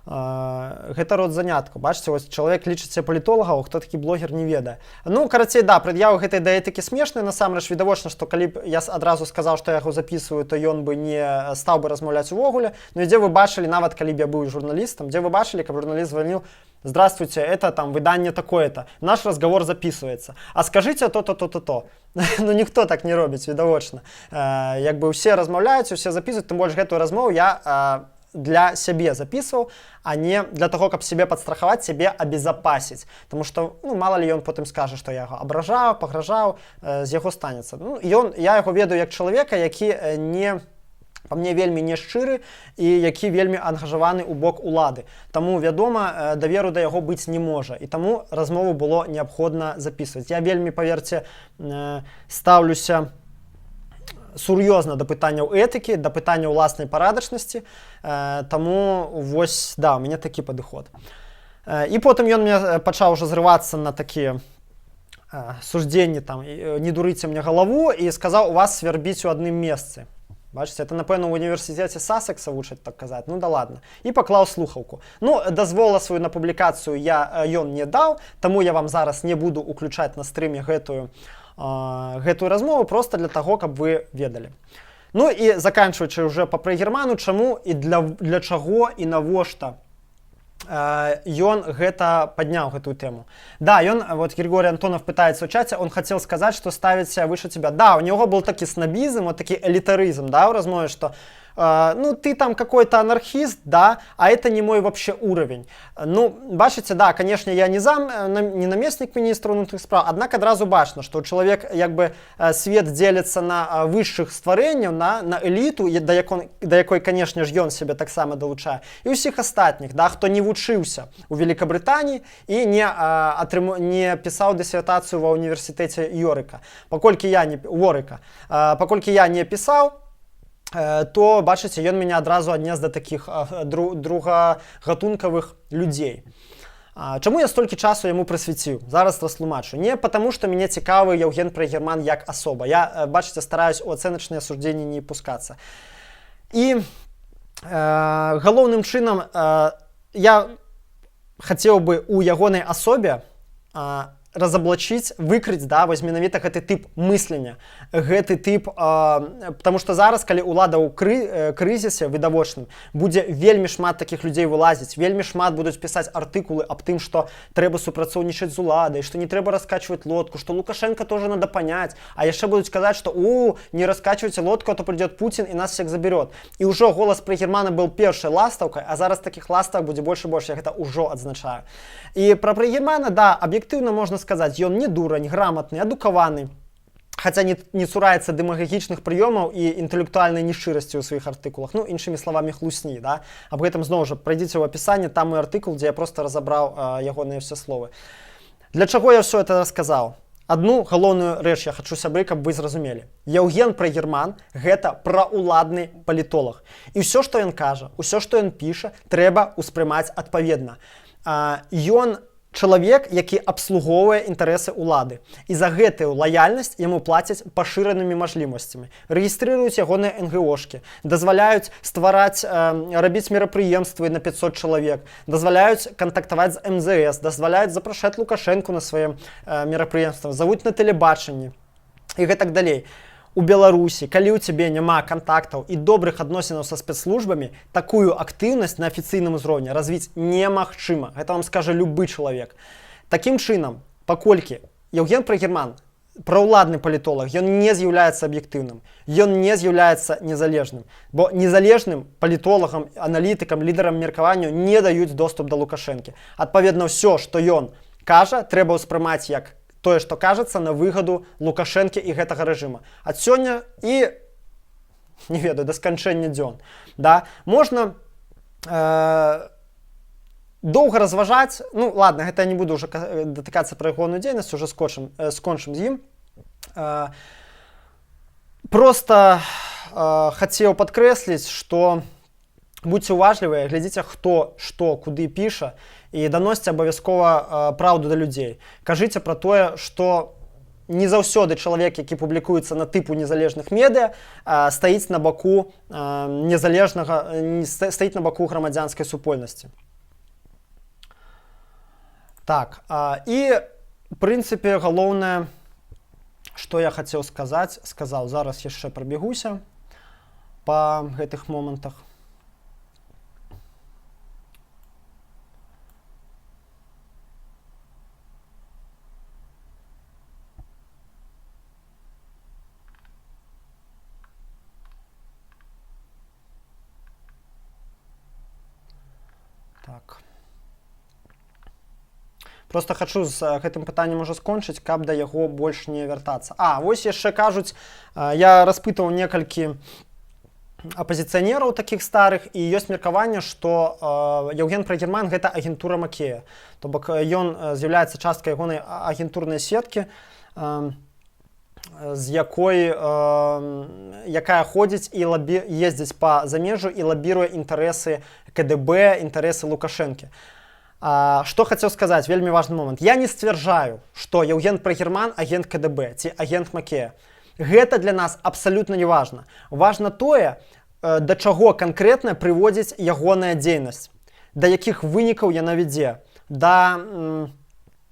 гэта род заняткаў. Бачыце, вось чалавек лічыцца палітолагаў, хто такі блогер, не ведае. Ну, карацей, да, прад'явы гэтай да этыкі смешныя, насамрэч відавочна, што калі б я адразу сказаў, што я яго записываю, то ён бы не стаў бы размаўляць увогуле. Ну і дзе вы бачылі, нават калі б я быў журналістам, дзе вы бачылі, каб журналіст званіў: «Здравствуйте, это там выданне такое-то, наш разговор записывается, а скажите то-то, то-то, то». Ну, ніхто так не робіць, відавочна. Як бы ўсе размаўляюць, усе записываюць, тым больш гэтую размову я для сябе записываў, а не для того, каб сябе падстрахаваць, сябе абезапасіць. Таму што, мала ли ён потым скажа, што я яго абражаў, пагражаў, з яго станецца. Я яго ведаю як чалавека, які па мне вельмі нешчыры і які вельмі ангажаваны ў бок улады. Таму, вядома, даверу да яго быць не можа. І таму размову было неабходна записываць. Я вельмі, паверце, стаўлюся сур'ёзна да пытанняў этыкі, да пытанняў уласнай парадачнасці, таму вось, да, у мяне такі падыход. І потым ён мне пачаў ўжо зрывацца на такія суждзенні, там, не дурыце мне галаву, і сказаў, у вас свярбіць у адным месцы. Бачыце, это, напэўна, ў універсітэце Сассекса вучаць так казаць, ну да ладно. І паклаў слухаўку. Ну, дазвола сваю на публікацыю ён не даў, таму я вам зараз не буду уключаць на стрыме гэтую размову просто для таго, каб вы ведалі. Ну і заканчваючы ўжо па Герману, чаму і для чаго і навошта ён гэта падняў, гэтую тэму. Да, вот Григорий Антонов пытается в чате, он хотел сказать, что ставить себя выше тебя. Да, у него был такой снобизм, вот такой элитаризм, да, в размове, что ну, ты там какой-то анархист, да, а это не мой вообще уровень. Ну, бачите, да, конечно, я не наместник министра внутренних справ, однако одразу бачно, что человек, як бы, свет делится на высших створенняў, на элиту, до якой, конечно же, ён себе так само долучае, и у всех остатних, да, кто не вучыўся у Великобритании и не писал диссертацию во университете Йорика. Поколькі я не писал, то, бачыце, ён мяне адразу аднес да такіх другагатункавых людзей. Чаму я столькі часу яму прысвяціў? Зараз растлумачу. Не потому, што мяне цікавы Яўген Прайгерман як асоба. Я, бачыце, стараюсь у ацэначныя суждзенні не пускацца. І галоўным чынам я хацеў бы у ягонай асобе разаблачыць, выкрыць, да, вось менавіта гэты тып мыслення, гэты тып, потому што зараз, калі ўлада ў крызісе відавочным, будзе вельмі шмат такіх людзей вылазіць, вельмі шмат будуць пісаць артыкулы аб тым, што трэба супрацоўнічаць з уладай, што не трэба раскачваць лодку, што Лукашенко тоже надо панять, а яшчэ будуць казаць, што не раскачвайце лодку, а то придет Путин і нас всех заберет. І ўжо голас Прайгермана быў першай ластаўкай, а зараз такіх ластаў будзе больш і больш, я гэта ўжо адзначаю. І пра Прайгермана, да, аб'ектыўна можна сказаць, ён не дурань, грамотны, адукаваны, хаця не цураецца дэмагагічных прыёмаў і інтэлектуальнай нешчырасці ў сваіх артыкулах, ну, іншымі словамі, хлусні, да? Аб гэтым зноў жа прайдзіце ў апісанні, там мой артыкул, дзе я проста разабраў ягоныя ўсе словы. Для чаго я ўсё это расказаў? Адну галоўную рэч я хачу, сябры, каб вы зразумелі. Яўген Прайгерман – гэта праўладны палітолаг. І ўсё, што ён кажа, ўсё, што ён піша, трэба ўспрымаць адпаведна. Ён чалавек, які абслугоўвае інтарэсы ўлады. І за гэтую лаяльнасць яму плацяць пашыранымі мажлівасцямі. Рэгістрыруюць ягоныя НГОшкі, дазваляюць ствараць, рабіць мерапрыемствы на 500 чалавек, дазваляюць кантактаваць з МЗС, дазваляюць запрашаць Лукашэнку на свае мерапрыемствы, завуць на тэлебачанні і гэтак далей. У Беларусі, калі ў цябе няма кантактаў і добрых адносінаў са спецслужбамі, такую актыўнасць на афіцыйным узроўні развіць немагчыма. Гэта вам скажа любы чалавек. Такім чынам, паколькі Яўген Прайгерман праўладны палітолаг, ён не з'яўляецца аб'ектыўным, ён не з'яўляецца незалежным, бо незалежным палітолагам, аналітыкам, лідарам меркаванню не даюць доступ да Лукашэнкі. Адпаведна, ўсё, што ён кажа, трэба ўспрымаць як тое, што кажацца на выгаду Лукашэнкі і гэтага рэжыма. Ад сёння і, не ведаю, да сканчэння дзён. Да? Можна доўга разважаць, ну ладно, гэта я не буду ўжо датыкацца пра ягоную дзейнасць, уже скончым з ім. Просто хацеў падкрэсліць, што будьце уважлівыя, глядзіце, хто што куды піша, і даносьце абавязкова праўду да людзей. Кажыце пра тое, што не заўсёды чалавек, які публікуецца на тыпу незалежных медыа, стаіць на баку незалежнага, стаіць на баку грамадзянскай супольнасці. Так, і, в прынцыпе, галоўнае, што я хацеў сказаць, сказаў, зараз яшчэ прабягуся па гэтых момантах. Так. Просто хачу з гэтым пытаннем ужо скончыць, каб да яго больш не вяртацца. Вось яшчэ кажуць, я распытаў некалькі апазіцыянераў такіх старых, і ёсць меркаванне, што Яўген Прайгерман – гэта агентура Макея. То бок ён з'яўляецца часткай ягонай агентурнай сеткі, з якая ходзіць і ездзіць па замежжу і лабіруе інтарэсы КДБ, інтарэсы Лукашэнкі. Што хацеў сказаць, вельмі важны момант. Я не сцвярджаю, што Яўген Прайгерман агент КДБ ці агент Макея. Гэта для нас абсалютна не важна. Важна тое, да чаго канкрэтна прыводзіць ягоная дзейнасць, да якіх вынікаў яна вядзе, да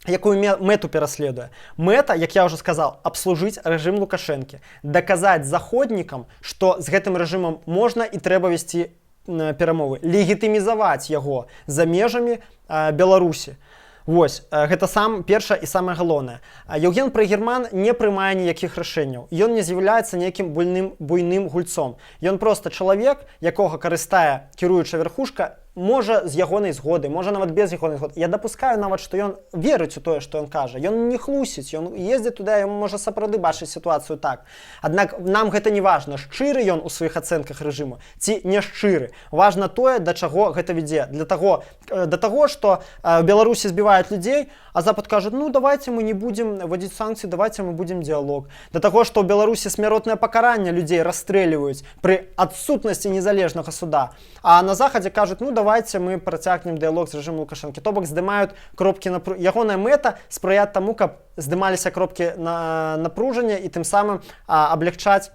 якую мэту пераследуе. Мэта, як я ўжо сказаў, абслужыць рэжым Лукашэнкі, даказаць заходнікам, што з гэтым рэжымам можна і трэба весці перамовы, легітымізаваць яго за межамі Беларусі. Вось, гэта першае і самае галоўнае. Яўген Прайгерман не прымае ніякіх рашэнняў. Ён не з'яўляецца нейкім буйным гульцом. Ён проста чалавек, якога карыстае кіруючая верхушка, можа з ягонай згоды, можа нават без ягонай згоды. Я дапускаю нават, што ён верыць у тое, што ён кажа. Ён не хлусіць, ён ездзіць туды, ён можа сапраўды бачыць сітуацыю так. Аднак нам гэта не важна, шчыры ён у сваіх ацэнках рэжыму ці не шчыры. Важна тое, да чаго гэта вядзе. Да таго, што в Беларусі збіваюць людзей, а Запад кажа, ну давайте мы не будем вводить санкции, давайте мы будем диалог. До того, что в Беларуси смяротное покарание людей расстреливают при отсутности незалежного суда. А на Заходе кажут, ну давайте давайте мы працягнем дыялог з рэжымам Лукашэнкі. То бок здымаюць кропкі ягоная мэта спрыяць таму, каб здымаліся кропкі на напружання і тым самым аблягчаць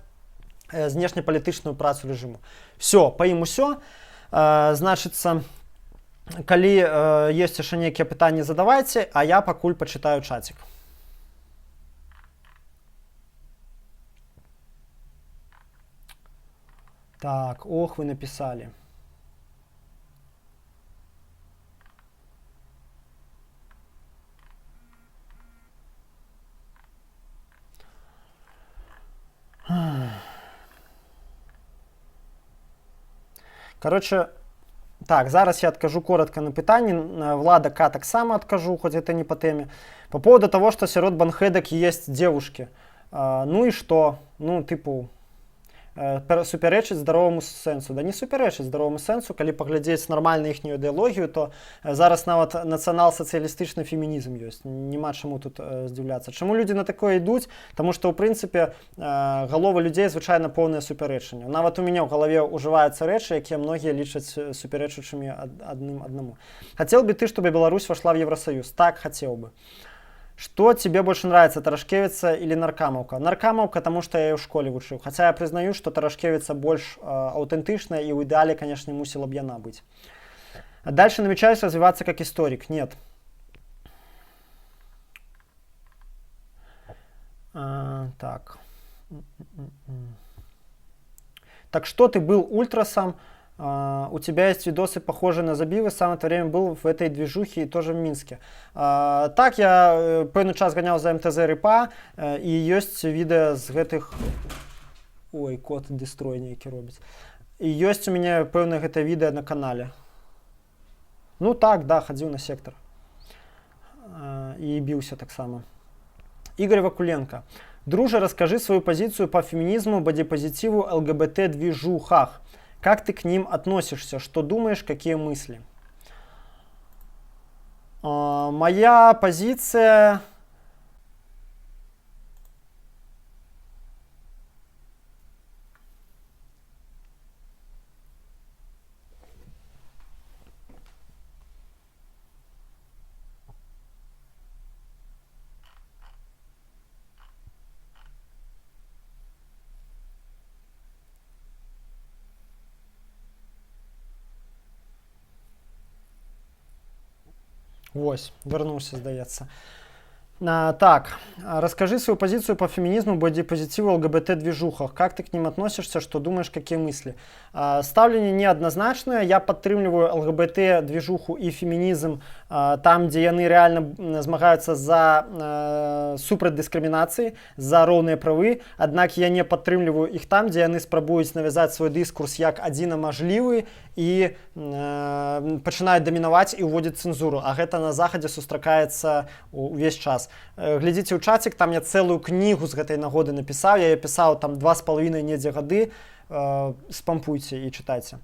знешнепалітычную працу рэжыму. Все, па ім усё. Значыцца, калі ёсць яшчэ нейкія пытанні, задавайце, а я пакуль пачытаю чацік. Так, ох, вы написали. Короче, так, зараз я откажу коротко на пытанне. Влада К. так само откажу, хоть это не по теме. По поводу того, что сярод банхедок есть девушки. Ну и что? Ну, типу, супярэчыць здароваму сэнсу. Да не супярэчыць здароваму сэнсу, калі паглядзець нармальна іхнюю ідэалогію, то зараз нават нацыянал-сацыялістычны фемінізм ёсць. Няма чаму тут здзіўляцца. Чаму людзі на такое ідуць? Таму што, ў прынцыпе, галова людзей звычайна поўнае супярэчанне. Нават у мяне ў галаве ўжываюцца рэчы, якія многія лічаць супярэчачымі аднаму. Хацеў бы ты, чтобы Беларусь вошла в Евросоюз? Так, хотел бы. Что тебе больше нравится, Тарашкевица или Наркамовка? Наркамовка, потому что я ее в школе учил. Хотя я признаю, что Тарашкевица больше аутентичная, и в идеале, конечно, мусила бы она быть. Дальше намечаюсь развиваться как историк. Нет. Так. Так что ты был ультрасом? У тебя есть видосы, похожие на забивы, сам в это время был в этой движухе и тоже в Минске. Так, я пэўны час гонял за МТЗ РПА, и есть відэа з гэтых... Ой, кот дестрой нейкі робіць. И есть у меня пэўнае гэта відэа на канале. Ну так, да, ходил на сектор. И бился так само. Игорь Вакуленко. Друже, расскажи свою позицию по феминизму, бодипозитиву, ЛГБТ-движухах. Как ты к ним относишься? Что думаешь? Какие мысли? Моя позиция... Вось, вернулся, здаецца. Так, расскажи свою позицию по феминизму, бодипозитиву, ЛГБТ-движухах. Как ты к ним относишься, что думаешь, какие мысли? Ставление неоднозначное. Я подтрымліваю ЛГБТ-движуху и феминизм там, где яны реально змагаюцца за супраць дыскрымінацыі, за роўныя правы. Аднак я не падтрымліваю іх там, дзе яны спрабуюць навязаць свой дыскурс як адзіна мажлівы і пачынаюць дамінаваць і ўводзіць цэнзуру. А гэта на захадзе сустракаецца увесь час. Глядзіце ў чацік, там я цэлую кнігу з гэтай нагоды напісаў. Я пісаў там 2,5 недзе гады. Спампуйце і чытайце.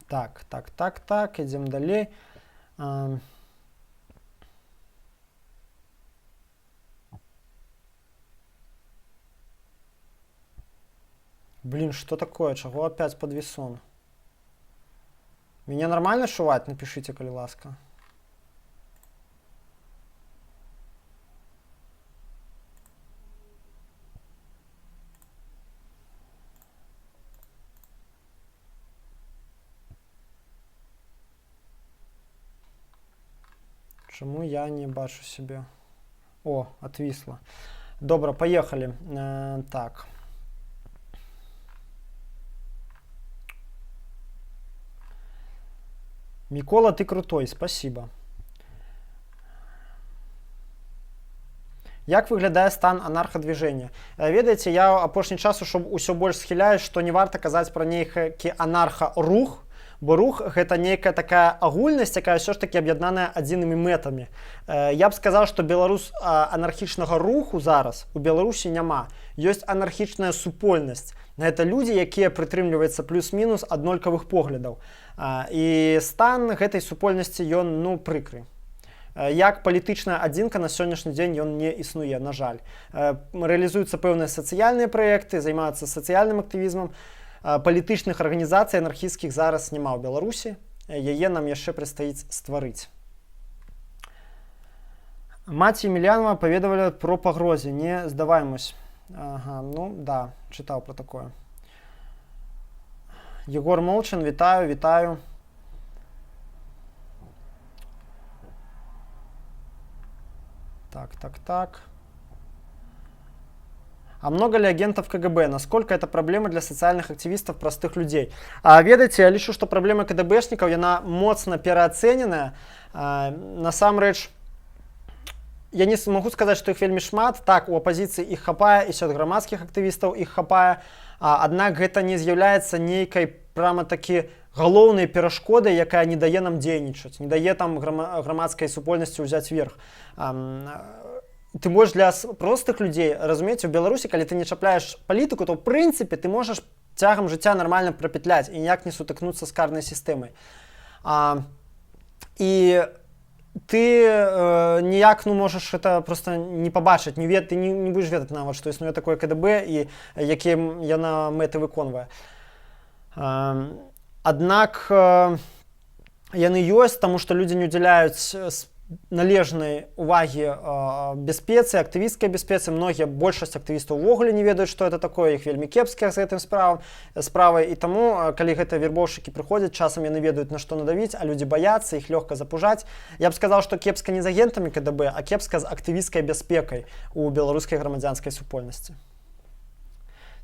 Так, идем далей. Блин, что такое? Чего опять подвесон? Меня нормально шувать? Напишите, коли ласка. Чому я не бачу себе? О, отвисло. Добро, поехали. Так. Микола, ты крутой, спасибо. Як выглядае стан анархадвиження? Ведаеце, я апошні час усё больш схіляюсь, што не варта казаць пра нейкі анарха-рух, бо рух гэта нейкая такая агульнасць, якая ўсё ж такі аб'яднаная адзінымі мэтамі. Я б сказаў, што анархічнага руху зараз у Беларусі няма. Ёсць анархічная супольнасць. Гэта людзі, якія прытрымліваюцца плюс-мінус аднолькавых поглядаў. І стан гэтай супольнасці ён, прыкры. Як палітычная адзінка на сённяшні дзень ён не існуе, на жаль. Рэалізуюцца пэўныя сацыяльныя праекты, займаюцца сацыяльным актывізмам. палітычных арганізацый анархісцкіх зараз няма ў Беларусі. Яе нам яшчэ прадстаіць стварыць. Маці Емельянова паведавалі про пагрозе. Не здаваймось. Ага, ну да, чытаў про такое. Егор Молчан, вітаю, вітаю. Так. А много ли агентов КГБ? Насколько это проблема для социальных активистов, простых людей? Ведаеце, я лічу, што праблема КДБшнікаў, яна моцна пераацэненая. Насамрэч, я не могу сказаць, што іх вельмі шмат. Так, у апазіцыі іх хапае, і сярод грамадскіх актывістаў іх хапае. Аднак гэта не з'яўляецца нейкай прама-такі галоўнай перашкодай, якая не дае нам дзейнічаць, не дае там грамадскай супольнасці ўзяць верх. Ты можаш для простых людзей, разумееце, у Беларусі, калі ты не чапляеш палітыку, то ў прынцыпе ты можаш цягам жыцця нармальна прапетляць і ніяк не сутыкнуцца з карнай сістэмай. І ты ніяк можаш гэта проста не пабачыць, ты не будзеш ведаць нават, што існуе такое КДБ і якія яна мэты выконвае. Аднак яны ёсць, таму што людзі не ўдзяляюць належнай увагі бяспецы, актывісцкай бяспецы. Многія, большасць актывістаў увогуле не ведаюць, што это такое, іх вельмі кепскія з гэтым справай. І таму, калі гэтыя вербоўшчыкі прыходзяць, часам яны ведаюць, на што надавіць, а людзі баяцца, іх лёгка запужаць. Я б сказаў, што кепска не з агентамі КДБ, а кепска з актывісцкай бяспекай у беларускай грамадзянскай супольнасці.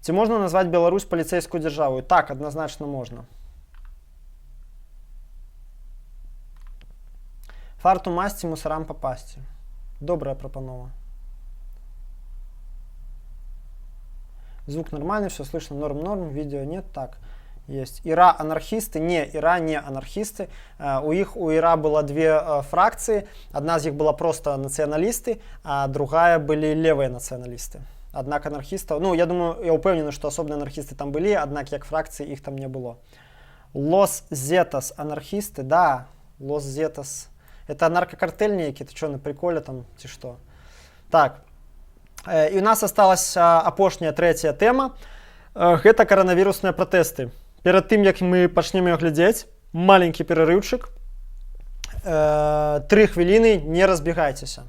Ці можна назваць Беларусь паліцэйскую дзяржаву? Так, адназначна можна. Фарту масці, мусарам папасці. Добрая прапанова. Звук нормальный, все слышно, норм, видео нет, так, есть. ИРА анархисты? Не, ИРА не анархисты. У ИРА было две фракции. Одна из них была просто националисты, а другая были левые националисты. Однако анархистов, ну, я думаю, я упевнены, что особенно анархисты там были, однако как фракции их там не было. Лос Зетас анархисты? Да, Лос Зетас. Это наркокартель некий, ты что, на приколе там, ці что? Так, и у нас осталась апошняя, третья тема. Гэта коронавирусныя пратэсты. Перад тым, як мы пачнем её глядзець, маленькі перарыўчык. 3 хвіліны, не разбегайцеся.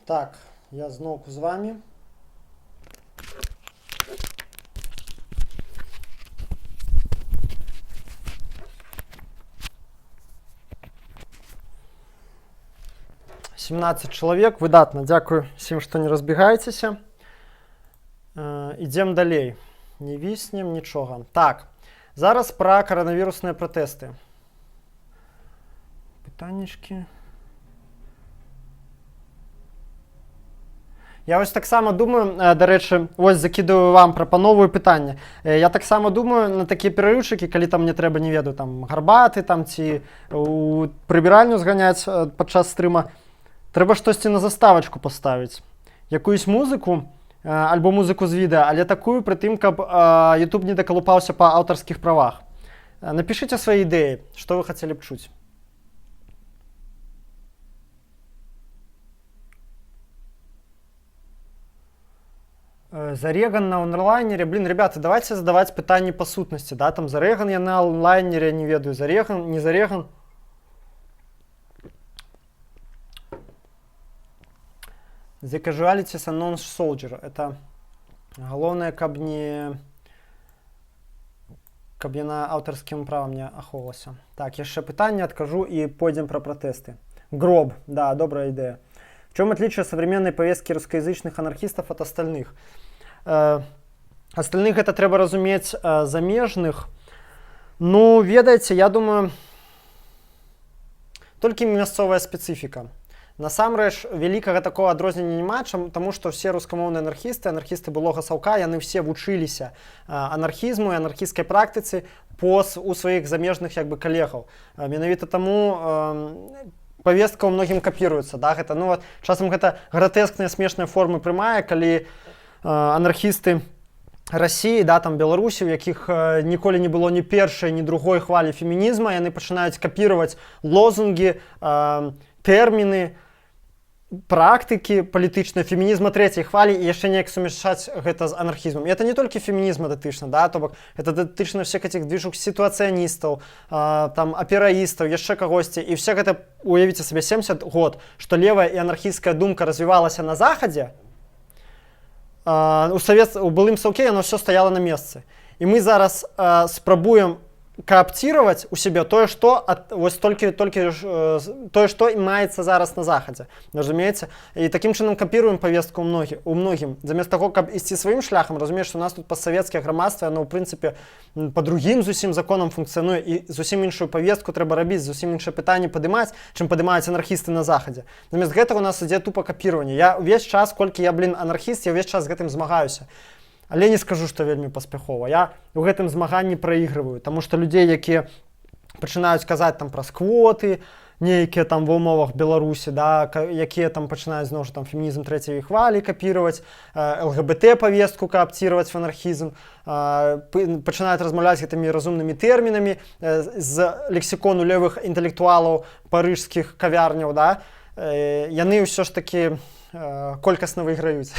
Так, я зноўку з вами. «17 чалавек». Выдатна. Дзякую всім, што не разбегаецеся. Ідзем далей. Не віснем, нічога. Так, зараз пра каранавірусныя пратэсты. Пытаннічкі. Я вось таксама думаю, дарэчы, вось закидываю вам, прапановую пытанне. Я таксама думаю на такія перарыўчыкі, калі там мне трэба, не ведаю, там гарбаты там ці у прыбіральню зганяць падчас стрыма. Трэба штосьці на заставачку паставіць. Якуюсь музыку, альбо музыку з відэа, але такую пры тым, каб YouTube не дакалупаўся па аўтарскіх правах. Напішыце свае ідэі, што вы хацелі б чуць. За Реган на онлайнере. Блин, ребята, давайте задавать пытанні па сутнасці, да, там за Реган я на онлайнере не ведаю, за Реган, не за Реган. The casualties is a non-soldier. Это галоўнае, каб яна аўтарскім правам не ахоўвалася. Так, яшчэ пытанне адкажу і пойдзем пра пратэсты. Гроб, да, добрая ідэя. В чем отличие современной повестки русскоязычных анархистов от остальных? Остальных это трэба разуметь замежных. Ну, ведаеце, я думаю, толькі мясцовая специфика. Насамрэч, вялікага такого адрознення няма, таму што все рускамоўныя анархісты былога саўка, яны все вучыліся анархізму і анархісцкай практыцы у сваіх замежных як бы калегаў. Менавіта таму повестка ў многім капіруецца, да, гэта, ну, часам гэта гратэскныя смешныя формы прымае, калі анархісты Расіі, да, там Беларусі, у якіх ніколі не было ні першай, ні другой хвалі фемінізма, яны пачынаюць капіруваць лозунгі, тэрміны, практыкі палітычныя фемінізма трэцяй хвалі і яшчэ неяк сумяшчаць гэта з анархізмам. І это не толькі фемінізма датычна, да, то бок это датычна всех этих движух сітуацыяністаў, там апераістаў, яшчэ кагосьці. І все гэта, уявіце сабе, 70 год, што левая і анархісцкая думка развівалася на захадзе, у былым саўке яно все стаяла на месцы. І мы зараз спрабуем кааптировать у себя тое, што маецца зараз на захадзе, разумееце? І такім чынам капіруем повестку у многім. Замест таго, каб ісці сваім шляхам, разумееш, што у нас тут постсавецкае грамадства, яно, ў прынцыпе, па другім зусім законам функцыянуе, і зусім іншую повестку трэба рабіць, зусім іншае пытанне падымаць, чым падымаюць анархісты на захадзе. Замест гэтага у нас ідзе тупа капіраванне. Я ўвесь час, колькі я, анархіст, я ўвесь час з гэтым змагаюся. Але не скажу, што вельмі паспяхова. Я ў гэтым змаганні праігрываю, таму што людзей, якія пачынаюць казаць там пра квоты, нейкія там ва ўмовах Беларусі, да, якія там пачынаюць зноў жа там фемінізм трэцяй хвалі капіраваць, ЛГБТ-павестку кааптировать в анархізм, пачынаюць размаўляць гэтымі разумнымі тэрмінамі з лексікону левых інтэлектуалаў парыжскіх кавярняў, да, яны ўсё ж такі колькасна выйграюць.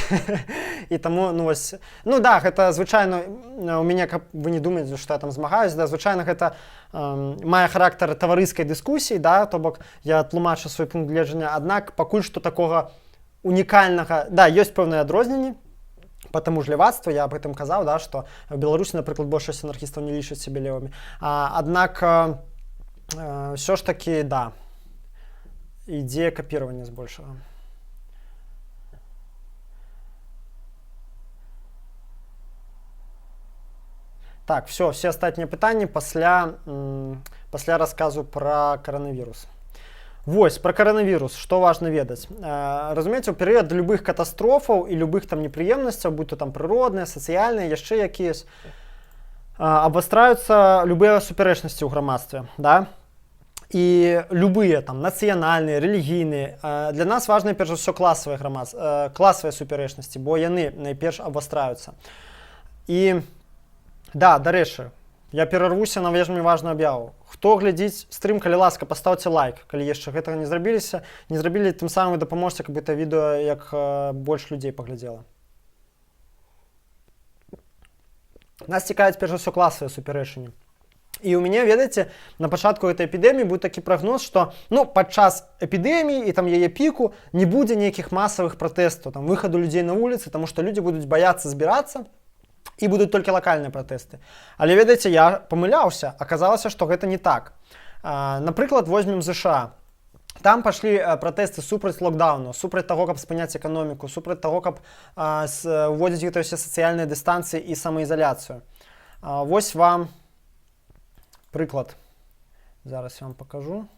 І таму, ну вось, ну да, гэта звычайна у мяне, каб вы не думаеце, што я там змагаюсь, да, звычайна гэта мае характар таварыскай дыскусіі, да, то бок я тлумачу свой пункт гледжання, аднак пакуль што такога унікальнага, да, ёсць пэўныя адрозненні па таму ж левацтву, я аб гэтым казаў, да, што в Беларусі, напрыклад, большасць анархістаў не лічаць сябе левымі. Аднак ўсё ж такі, да, ідзе капіраванне збольшага. Так, все астатнія пытанні пасля расказу пра каранавірус. Вось, пра каранавірус, што важна ведаць. Разумееце, у перыяд любых катастрофаў і любых там непрыемнасцяў, будь то там прыродныя, сацыяльныя, яшчэ якіясь, абвастраюцца любыя супярэчнасці ў грамадстве, да? І любыя там нацыянальныя, рэлігійныя. Для нас важна, перш за ўсё, класавыя супярэчнасці, бо яны найперш абвастраюцца. І да, дарэчы, я перарвуся на вельмі важную аб'яву. Хто глядзіць стрым, калі ласка, пастаўце лайк, калі яшчэ гэтага не зрабілі, тым самым вы дапаможце, каб гэта відэо як больш людзей паглядзела. Нас цікавяць перш за ўсё класавыя супярэчанні. І ў мяне, ведаеце, на пачатку гэтай эпідэміі быў такі прагноз, што падчас эпідэміі і там яе піку не будзе нейкіх масавых пратэстаў, там выхаду людзей на вуліцы, таму што людзі будуць баяцца збірацца і будуць толькі лакальныя пратэсты. Але, ведаеце, я памыляўся, аказалася, што гэта не так. Напрыклад, возьмем ЗША. Там пашлі пратэсты супраць локдауну, супраць таго, каб спыняць эканоміку, супраць таго, каб вводзіць гэтыя ўсе сацыяльныя дыстанцыі і самаізаляцыю. Вось вам прыклад. Зараз я вам пакажу.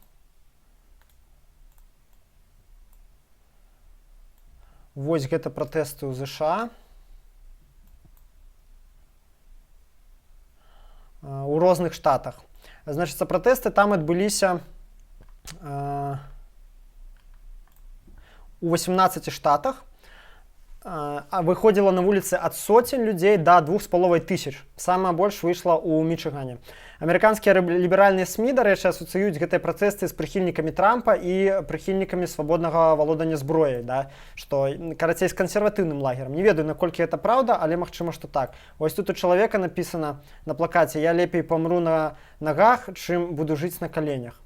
Вось гэта пратэсты ў ЗША. У розных штатах. Значыцца, пратэсты там адбыліся у 18 штатах. Выходзіла на вуліцы ад сотень людзей да 2500. Самае больш выйшла ў Мічыгане. Амерыканскія ліберальныя СМІ, дарэчы, асацыююць гэтыя пратэсты з прыхільнікамі Трампа і прыхільнікамі свабоднага валодання зброяй, да? Што, карацей, з кансерватыўным лагерам. Не ведаю, наколькі гэта праўда, але магчыма, што так. Вось тут у чалавека напісана на плакаце: «Я лепей памру на нагах, чым буду жыць на каленях».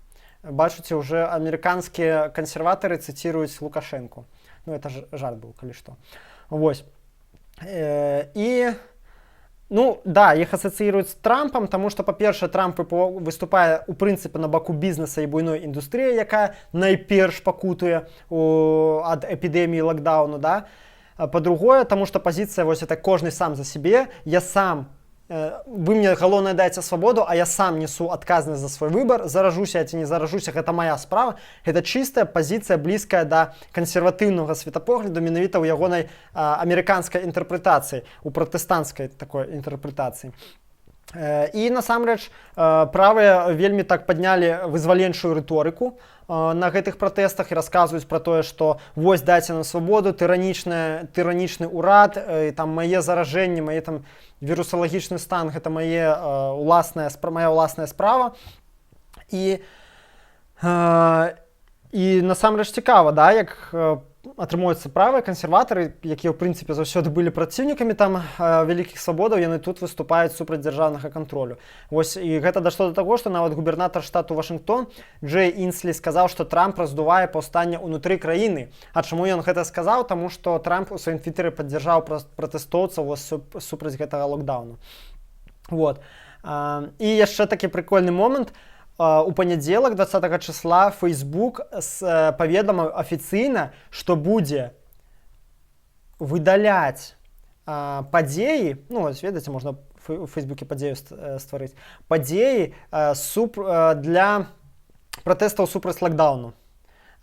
Бачыце, уже амерыканскія кансерватары цытіруюць Лукашэнку. Ну, это жарт быў, калі што. Вось. Да, іх асацыіруюць з Трампам, таму што, па-першае, Трамп выступае, у прынцыпе, на баку бізнеса і буйной індустрыі, якая найперш пакутуе ад эпідэміі локдауну, да? Па-другое, таму што пазіцыя, вось это кожны сам за сябе, я сам, вы мне галоўнае дайце свабоду, а я сам несу адказнасць за свой выбар, заражуся я ці не заражуся, гэта мая справа. Гэта чыстая пазіцыя, блізкая да кансерватыўнага светапогляду, менавіта ў ягонай амерыканскай інтэрпрэтацыі, у пратэстанцкай такой інтэрпрэтацыі. І насамрэч правыя вельмі так паднялі вызваленчую рыторыку на гэтых пратэстах і расказваюць пра тое, што вось дайце нам свабоду, тыранічны ўрад, там мае заражэнні, мае там вірусалагічны стан, гэта моя ўласная справа. І насамрэч цікава, да, як атрымуюцца правыя кансерватары, якія ў прынцыпе заўсёды былі праціўнікамі там вялікіх свабодаў, яны тут выступаюць супраць дзяржаўнага кантролю. Вось, і гэта дайшло да таго, што нават губернатар штату Вашынгтон Джэй Інслі сказаў, што Трамп раздувае паўстанне ўнутры краіны. А чаму ён гэта сказаў? Таму што Трамп у сваім твітары паддзяржаў пратэстоўцаў супраць гэтага локдауну. Вот. І яшчэ такі прыкольны момант. У панядзелак, 20 числа, Facebook паведаміў афіцыйна, што будзе выдаляць падзеі, ну, вось, ведаеце, можна у Фейсбуке падзею стварыць, падзеі для пратэстаў супраць локдауну.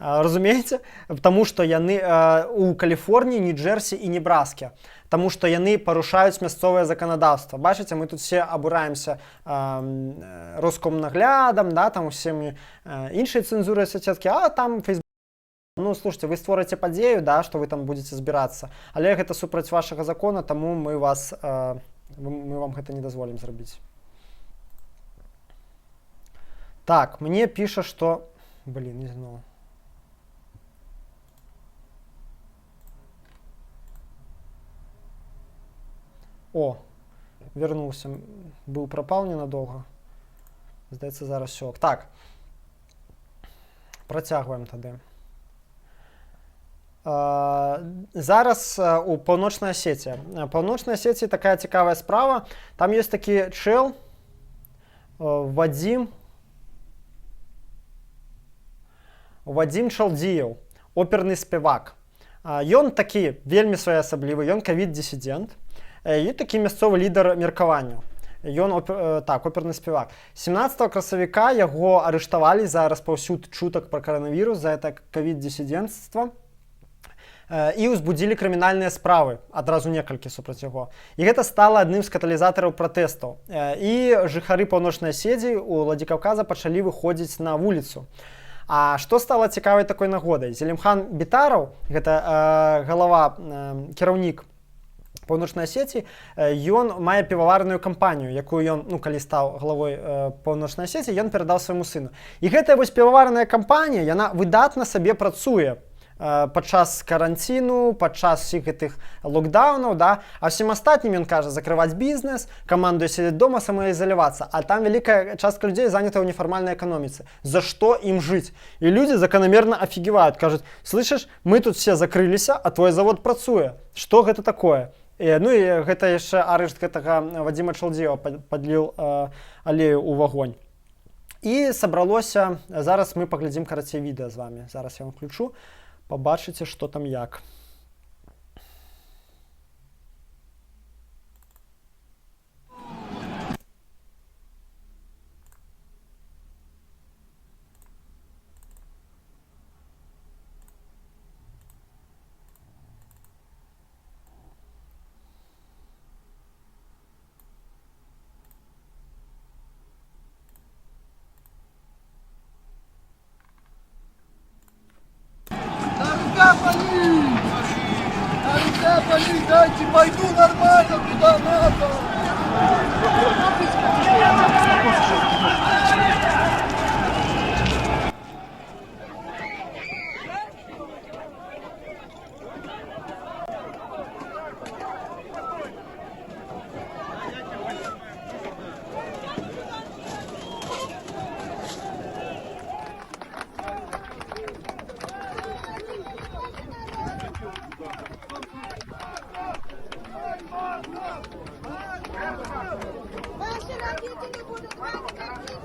Разумееце? Таму што яны у Каліфорніі, Нью-Джерсі і Небраске. Таму што яны парушаюць мясцовае заканадаўства. Бачыце, мы тут все абураемся Роскомнаглядам, да, там усімі іншай цэнзурай соцсеткі, а там Facebook. Ну, слушайте, вы створыце падзею, да, што вы там будзеце збірацца, але гэта супраць вашага закона, таму мы вам гэта не дазволім зрабіць. Так, мне піша, што... не знаю. О, вернуўся, быў прапаў ненадоўга. Здаецца, зараз ўсё. Так, працягваем тады. Зараз у Паўночнай Асетіі. Паўночнай Асетіі такая цікавая справа. Там ёсць такі чэл Вадзім Чалдзіеў, оперны спевак. Ён такі вельмі своеасаблівы, ён ковід-дисідент. І такі мясцовы лідар меркавання. Ён оперны спевак. 17 красавіка яго арыштавалі за распаўсюд чутак пра каранавірус, за это ковід-дисідэнцтва. І ўзбудзілі крымінальныя справы, адразу некалькі супраць яго. І гэта стала адным з каталізатараў пратэстаў. І жыхары Паўночнай Асетіі у Владикавказа пачалі выходзіць на вуліцу. А што стала цікавай такой нагодай? Зелимхан Битаров, гэта кіраўнік Паўночнай Асетіі, ён мае піваварную кампанію, якую ён, калі стаў главой Паўночнай Асетіі, ён перадаў свайму сыну. І гэтая вось піваварная кампанія, яна выдатна сабе працуе. падчас каранціну, падчас всіх гэтых локдаўнаў, да? А всім астатнім ён кажа закрываць бізнес, каманду сядзець дома, самаізалявацца, а там вялікая частка людзей занята ў нефармальнай эканоміцы. За што ім жыць? І людзі закономерно офігіваюць, кажуць, слышиш, мы тут все закрыліся, а твой завод працуе. Што гэта такое? Ну і гэта яшчэ арышт гэтага Вадзіма Чалдзеева падліў алею ў вагонь. І сабралося, зараз мы паглядзім карацей відэа з вами. Зараз я вам включу. Побачыце, што там як. Дайте, пойду нормально, куда надо. Ваши родители будут вами гордиться.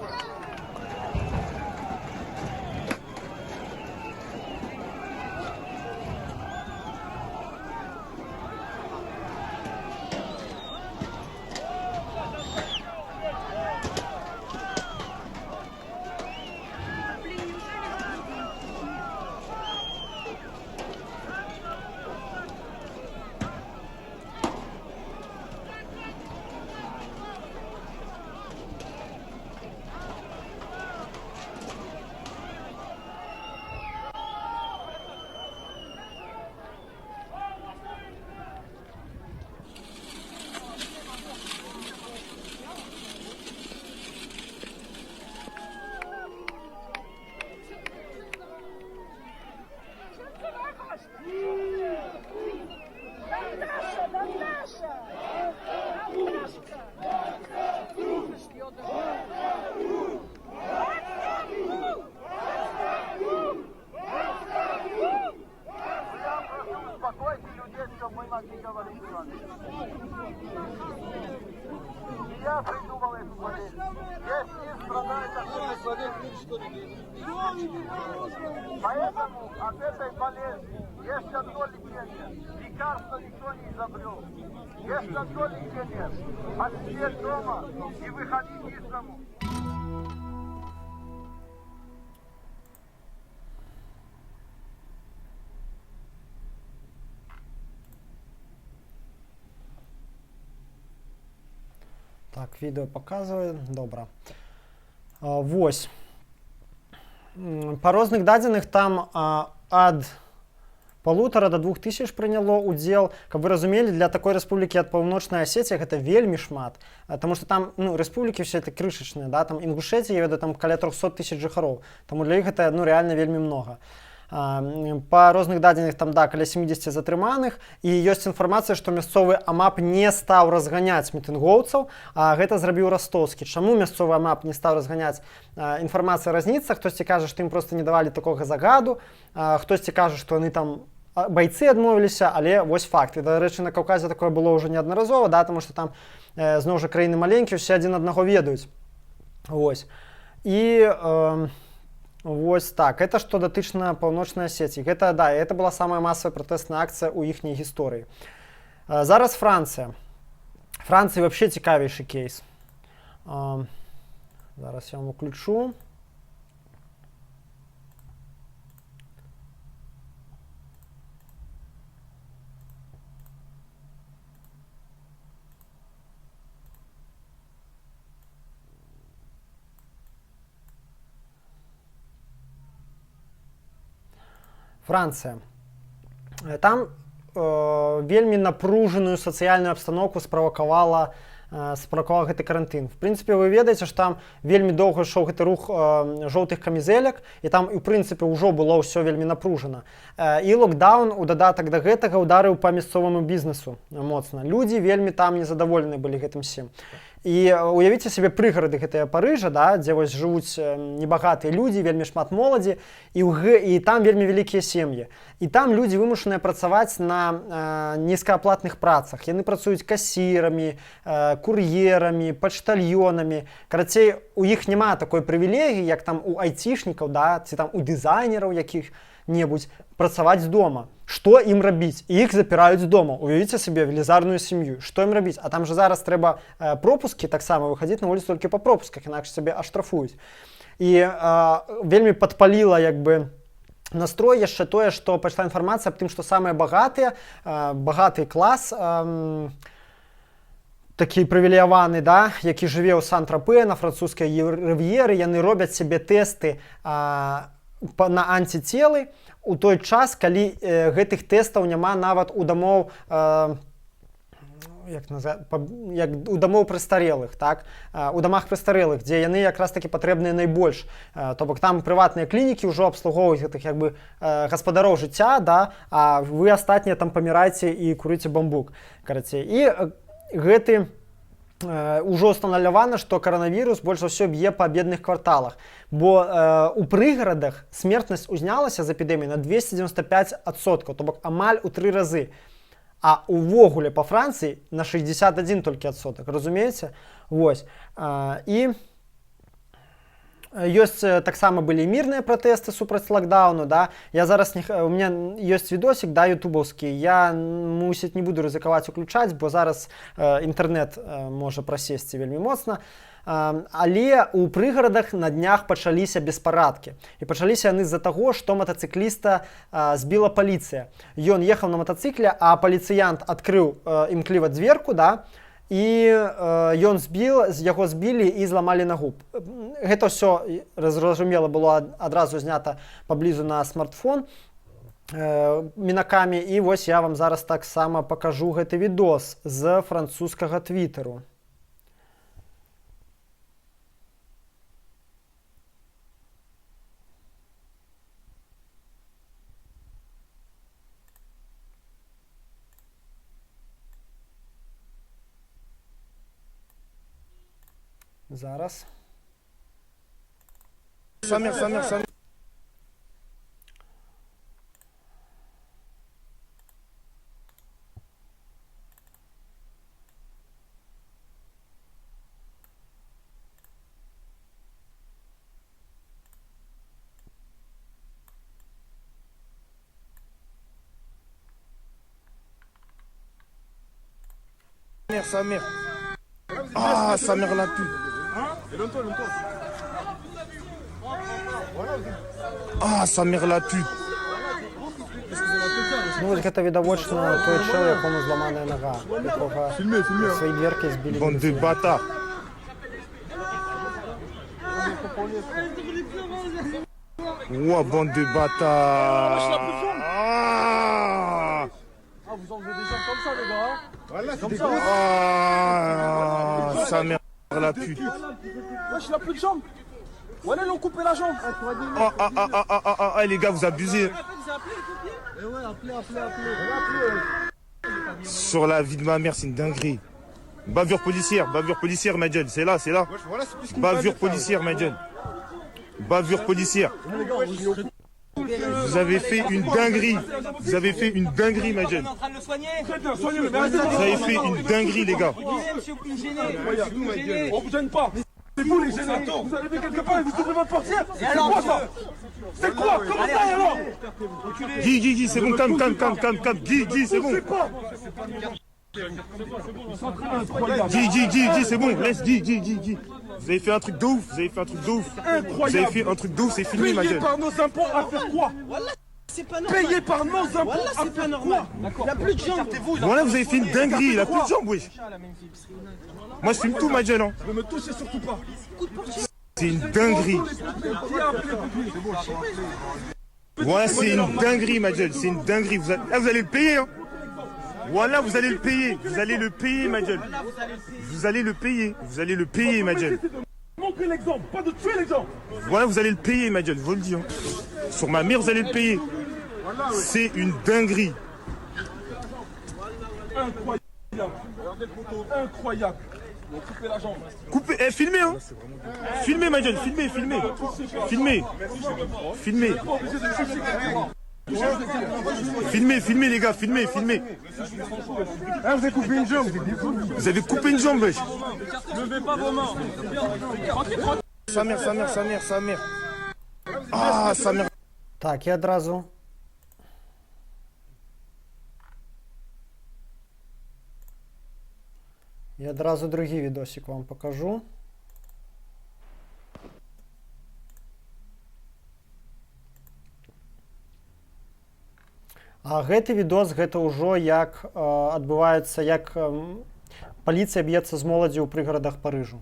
Я придумал эту болезнь. Если страдает такой человек, что ли? Поэтому от этой болезни есть одно лечение. Лекарства никто не изобрел. Есть одно лечение. Отсидеть дома и выходить из дому. Так, відео показує, добре. Вось. Па розных дадзеных там ад 1,5 до 2 тысяч прыняло удзел. Каб вы разумелі, для такой рэспублікі ад Паўночнай Асетіі гэта вельмі шмат. Таму што там рэспублікі ўсе это крышачныя, да? Там Інгушэція, я ведаю, там каля 300 тысяч жыхароў. Таму для іх гэта рэальна вельмі многа. Па розных дадзеных там да каля 70 затрыманых, і ёсць інфармацыя, што мясцовы АМАП не стаў разганяць мітынгоўцаў, а гэта зрабіў Ростовскі. Чаму мясцовы АМАП не стаў разганяць? Інфармацыя разніца, хтосьці кажа, што ім проста не давалі такога загаду, хтосьці кажа, што яны там байцы адмовіліся, але вось факт. І, дарэчы, на Каўказе такое было ўжо неаднаразова, да, таму што там зноў жа краіны маленькія, усе адзін аднаго ведаюць. Вось. І вось так, это што датычна Паўночнай Асетіі. Гэта, да, это была самая масавая пратэсная акцыя ў іхняй гісторыі. Зараз Францыя. Францыі вообще цікавейшы кейс. Зараз я вам уключу. Францыя. Там вельмі напружаную сацыяльную абстаноўку справакавала спракаваў гэты карантын. В прынцыпе, вы ведаеце, што там вельмі доўга ішоў гэты рух жоўтых камізэлек, і там, у прынцыпе, ўжо было ўсё вельмі напружана. І локдаун у дадатак да гэтага ударыў па мясцоваму бізнесу моцна. Людзі вельмі там незадаволеныя былі гэтым всім. І уявіце сабе прыгарады гэтыя Парыжа, да, дзе вось жывуць небагатыя людзі, вельмі шмат моладзі, і там вельмі вялікія сем'і. І там людзі вымушаныя працаваць на нізкааплатных працах. Яны працуюць касірамі, кур'ерамі, пачтальёнамі. Карацей, у іх няма такой прывілегіі, як там у айцішнікаў, да, ці там у дызайнераў якіх-небудзь працаваць дома. Што ім рабіць? І іх запіраюць дома. Уявіце сабе велізарную сям'ю. Што ім рабіць? А там же зараз трэба пропускі таксама выхадзіць на вуліцу толькі па пропусках, інакш сябе аштрафуюць. І вельмі падпаліла як бы настрой яшчэ тое, што пайшла інфармацыя аб тым, што самыя багаты клас, такі прывілеяваны, да, які жыве ў Сан-Тропе на французскай рыв'еры, яны робяць сябе тэсты на антицелы у той час, калі гэтых тэстаў няма нават у дамоў у дамоў прыстарелых, так? У дамах прыстарелых, дзе яны якраз такі патрэбныя найбольш. То бок там прыватныя клінікі ўжо абслугоўваюць гэтых як бы гаспадароў жыцця, да, а вы астатнія там памірайце і курыце бамбук. Карацей. І гэты ўжо ўстаналявана, што каранавірус больш за ўсё б'е па бедных кварталах, бо у прыгарадах смертнасць узнялася з эпідэміі на 295%, то бок амаль у 3 разы. А увогуле па Францыі на 61 толькі адсотак, разумееце? Вось. І ёсць таксама былі мірныя пратэсты супраць локдауну, да? Я зараз у меня ёсць відосік, да, ютубаўскі. Я, мусіць, не буду рызыкаваць уключаць, бо зараз інтэрнэт можа прасесці вельмі моцна. Але ў прыгарадах на днях пачаліся беспарадкі. І пачаліся яны з-за таго, што матацыкліста збіла паліцыя. Ён ехаў на матацыкле, а паліцыянт адкрыў імкліва дзверку, да, і ён яго збілі і зламалі нагу. Гэта ўсё, зразумела, было адразу знята паблізу на смартфон мінакамі. І вось я вам зараз таксама пакажу гэты відос з французскага твіттеру. Зараз. Самир. Ah, Samir la pute. Ah, Samir la pute. Ну, вось гэта відавочна той чел, якому зламаная нага, якога сваёй дверкай збілі. Bande de bâtards. Ouah, bande de bâtards. Ah, Vous enlevez des gens comme ça, les gars. voilà, comme ça. Ah, Samir la pute. Wesh, il a plus de jambes. Voilà, ils ont coupé la jambe. Ah, les gars, vous abusez. Sur la vie de ma mère, c'est une dinguerie. Bavure policière, ma gueule. C'est là. Bavure policière, ma gueule. Bavure policière. Vous avez fait une dinguerie. Ma gueule. Vous avez fait une dinguerie, les gars. On vous gêne pas. C'est vous les gênés. Vous arrivez quelque part et vous ouvrez votre portière. C'est quoi ça? C'est quoi? Comment ça alors? Guy, c'est bon, calme. Guy, c'est bon. Guy, c'est bon. Laisse Guy. Vous avez fait un truc de ouf. Incroyable. C'est fini, ma gueule. Payé par nos impôts à faire quoi? Payé par nos impôts à faire quoi? Il a plus de jambes. Voilà, vous avez fait une dinguerie. Il a plus de jambes, wesh. Moi, je filme tout, ma gueule. Hein. Ne me touchez surtout pas. C'est une dinguerie. Voilà, c'est une dinguerie, ma gueule. C'est une dinguerie. Vous allez le payer, hein. Voilà, vous allez le payer. Vous allez le payer, ma gueule. Vous allez le payer. Vous allez le payer, ma gueule. Montrer l'exemple, pas de tuer les gens. Voilà, vous allez le payer, ma gueule. Je vous le dis. Hein. Sur ma mère, vous allez le payer. C'est une dinguerie. Incroyable. Incroyable. Ils ont coupé la jambe. Coupez, filmez, hein. Filmez, ma gueule. Filmez, filmez. Filmez. Filmez. Filmez, filmez, les gars. Filmez, filmez. Ah, vous avez coupé une jambe. Vous avez coupé une jambe, wesh. Levez pas vos mains. Sa mère, sa mère, sa mère, sa mère. Ah, sa mère. Так, і одразу. І одразу другий відосик вам покажу. А гэты відос, гэта ўжо як адбываецца, як паліцыя б'ецца з моладзю ў прыгарадах Парыжу.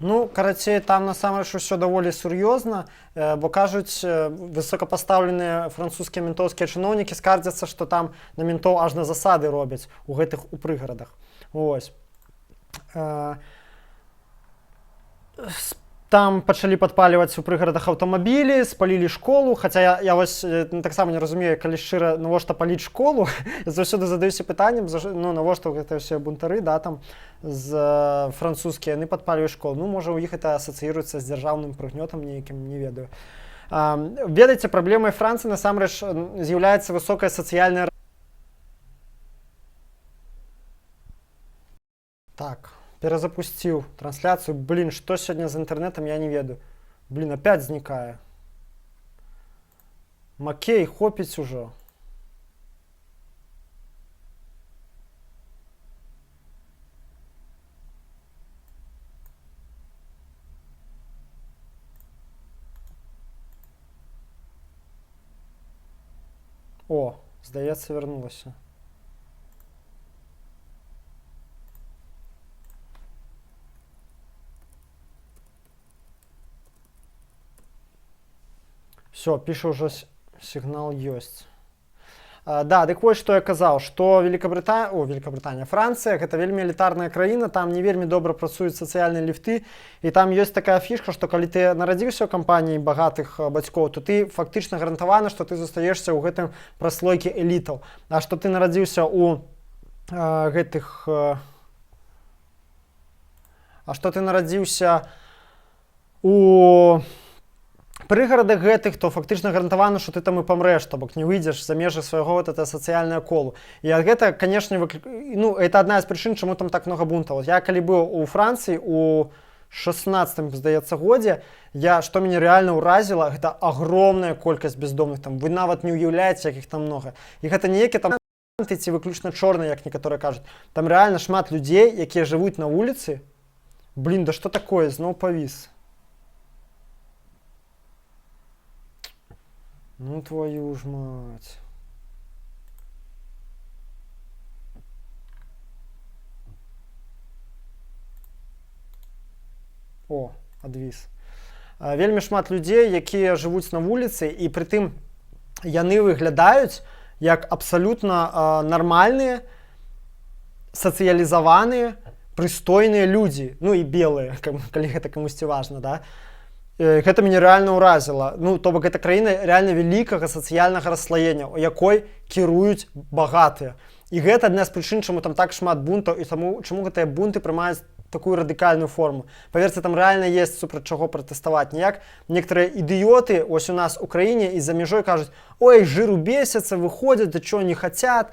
Ну, карацей, там насамрэч усё даволі сур'ёзна, бо кажуць, высокапастаўленыя французскія ментоўскія чыноўнікі скардзяцца, што там на ментоў аж на засады робяць у гэтых у прыгарадах. Вось. Там пачалі падпальваць у прыгарадах аўтамабілі, спалілі школу, хаця я вось таксама не разумею, калі шчыра, навошта паліць школу. Я заўсёды задаюся пытаннем, ну, навошта гэта ўсе бунтары, да, там, з французскія, яны падпальваюць школу. Ну, можа, у іх гэта асацыіруецца з дзяржаўным прыгнётам нейкім, не ведаю. Ведаеце, праблемай Францыі насамрэч з'яўляецца высокая сацыяльная... Так. Перезапустил трансляцию. Блин, что сегодня с интернетом, я не ведаю. Блин, опять зникает. Макей, хопить уже. О, здається, вернулося. Все, пишу уже сигнал есть. Да, дык вось што я казаў, што Великабрытанія, Францыя гэта вельмі элітарная краіна, там не вельмі добра працуюць сацыяльныя ліфты, і там ёсць такая фішка, што калі ты нарадзіўся ў кампаніі багатых бацькоў, то ты фактычна гарантавана, што ты застаешся ў гэтым праслойкі элітаў. А што ты нарадзіўся ў гэтых... А што ты нарадзіўся у прыгарадах гэтых, то фактычна гарантавана, што ты там і памрэш, то бок не выйдзеш за межы свайго вот это сацыяльнае колу. І гэта, канешне, ну, это адна з прычын, чаму там так много бунтаў. Я калі быў у Францыі у 16-м, здаецца, годзе, што мяне рэальна ўразіла, гэта агромная колькасць бездомных там. Вы нават не ўяўляеце, якіх там много. І гэта не які там ці выключна чорныя, як некаторыя кажуць. Там рэальна шмат людзей, якія жывуць на вуліцы. Блин, да што такое, зноў павіс. Ну, твою ж мать. О, адвіс. Вельмі шмат людзей, якія жывуць на вуліцы, і прытым яны выглядаюць як абсалютна нармальныя, сацыялізаваныя, прыстойныя людзі, ну і белыя, калі гэта камусьці важна, да? Гэта мяне рэальна ўразіла. Ну, то бок, гэта краіна рэальна вялікага сацыяльнага расслаення, у якой кіруюць багатыя. І гэта адна з прычын, чаму там так шмат бунтаў, і чаму гэтыя бунты прымаюць такую радыкальную форму. Паверце, там рэальна есть супраць чаго пратэставаць. Ніяк некаторыя ідыёты ось у нас у краіне і за мяжой кажуць: ой, жиру бесятся, выходят, да чего не хотят,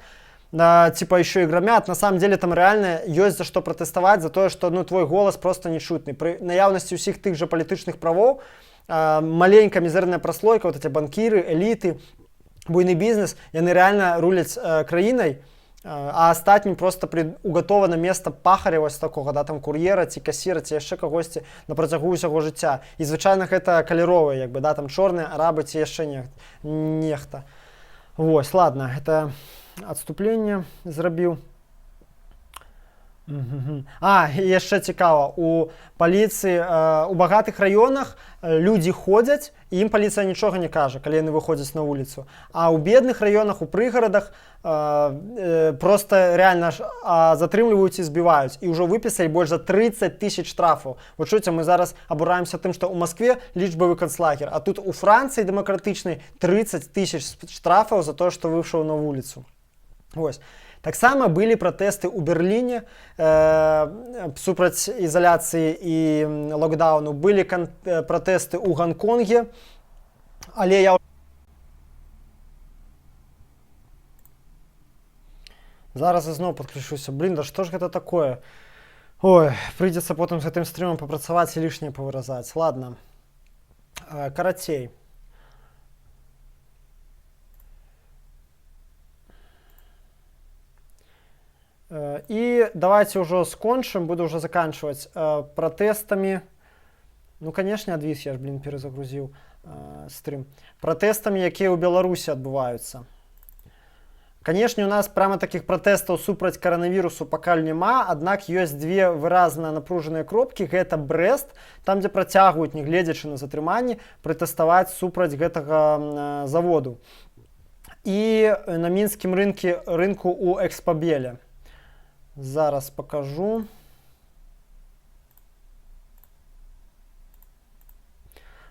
типа еще и громят. На самом деле там реально есть за что протестовать, за то, что твой голос просто не чутный. При наявности усіх тых же палітычных правоў, маленькая мізэрная праслойка, вот эти банкиры, элиты, буйны бізнес, яны реально руляць краінай, а астатнім просто угатована место пахаря вось такога, да, там кур'ера ці касіра ці яшчэ кагосьці на працягу ўсяго жыцця. І звычайна гэта каляровыя, як бы, да, там чорныя, арабы ці яшчэ нехта. Вось, ладно, гэта адступленне зрабіў. І яшчэ цікава, у паліцыі, у багатых раёнах людзі ходзяць, і ім паліцыя нічога не кажа, калі яны выходзяць на вуліцу. А ў бедных раёнах, у прыгарадах просто реально затрымліваюць і збіваюць. І ўжо выпісалі больш за 30 000 штрафаў. Вы чуеце, мы зараз абураемся тым, што ў Маскве лічбавы канцлагер, а тут у Францыі дэмакратычнай 30 000 штрафаў за тое, што выйшаў на вуліцу. Вось. Таксама былі пратэсты ў Берліне супраць ізаляцыі і локдауну. Былі пратэсты ў Гонконге, але я зараз ізноў падключуся. Блин, да што ж гэта такое? Ой, прыйдзецца потым з гэтым стрымам папрацаваць і лішняе павыразаць. Ладно. Карацей. І давайте ўжо скончым, буду ўжо заканчваць пратэстамі. Ну, канешне, адвіс, я ж, блин, перезагрузіў стрым. Пратэстамі, якія ў Беларусі адбываюцца. Канешне, у нас прямо такіх пратэстаў супраць каранавірусу пакуль няма, аднак ёсць две выразна напружаныя кропкі. Гэта Брэст, там, дзе працягваюць, нягледзячы на затрыманні, пратэставаць супраць гэтага заводу. І на мінскім рынку ў Экспабеле. Зараз покажу.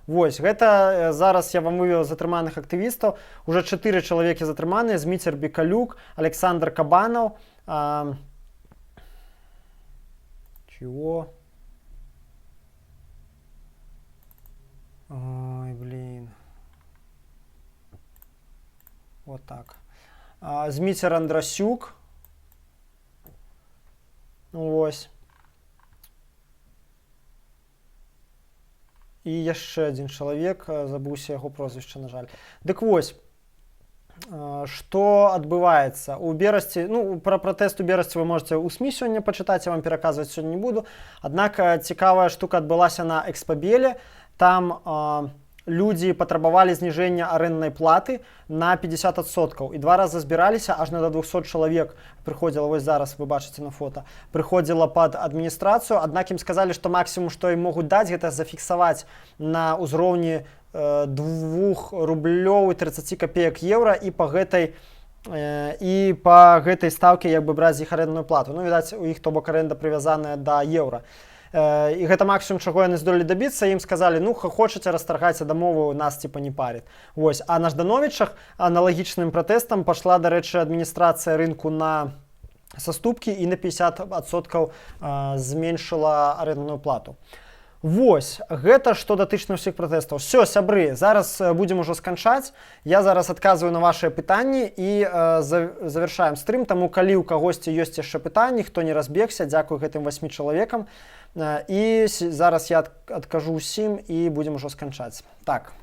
Вось, гэта зараз я вам вывеў затрыманых актывістаў. Уже 4 чалавекі затрыманыя: Зміцер Бекалюк, Александр Кабанаў. Чего? Ой, блин. Вот так. Зміцер Андрасюк. Вось. І яшчэ адзін чалавек, забыўся яго прозвішча, на жаль. Дык вось, што адбываецца у Берасці. Ну, пра пратэст у Берасці вы можете ў СМІ сёння пачытаць, я вам пераказваць сёння не буду. Аднак цікавая штука адбылася на Экспабеле. Там людзі патрабавалі зніжэння арэнднай платы на 50%. І 2 разы збіраліся, аж на до 200 чалавек прыходзіла, вось зараз вы бачыце на фота, прыходзіла пад адміністрацыю, аднак ім сказалі, што максімум, што ім могуць даць, гэта зафіксаваць на ўзроўні 2 рублёў і 30 копеек еўра, і па гэтай стаўкі як бы браць іх арэндную плату. Ну, відаць, у іх то бок арэнда прывязаная да еўра. І гэта максимум, чаго яны здолелі дабіцца. Ім сказалі: ну, хочаце, расторгайце дамову, нас типа не парит. Вось. А на Ждановічах аналагічным пратэстам пашла, дарэчы, адміністрацыя рынку на саступкі і на 50% зменшыла арэндную плату. Вось, гэта што датычна ўсіх пратэстаў. Всё, сябры, зараз будзем ужо сканчаць. Я зараз адказваю на вашыя пытанні і завяршаем стрым. Таму калі ў кагосьці ёсць яшчэ пытанні, хто не разбегся, дзякую гэтым 8 чалавекам. І зараз я адкажу ўсім і будзем ужо сканчаць. Так.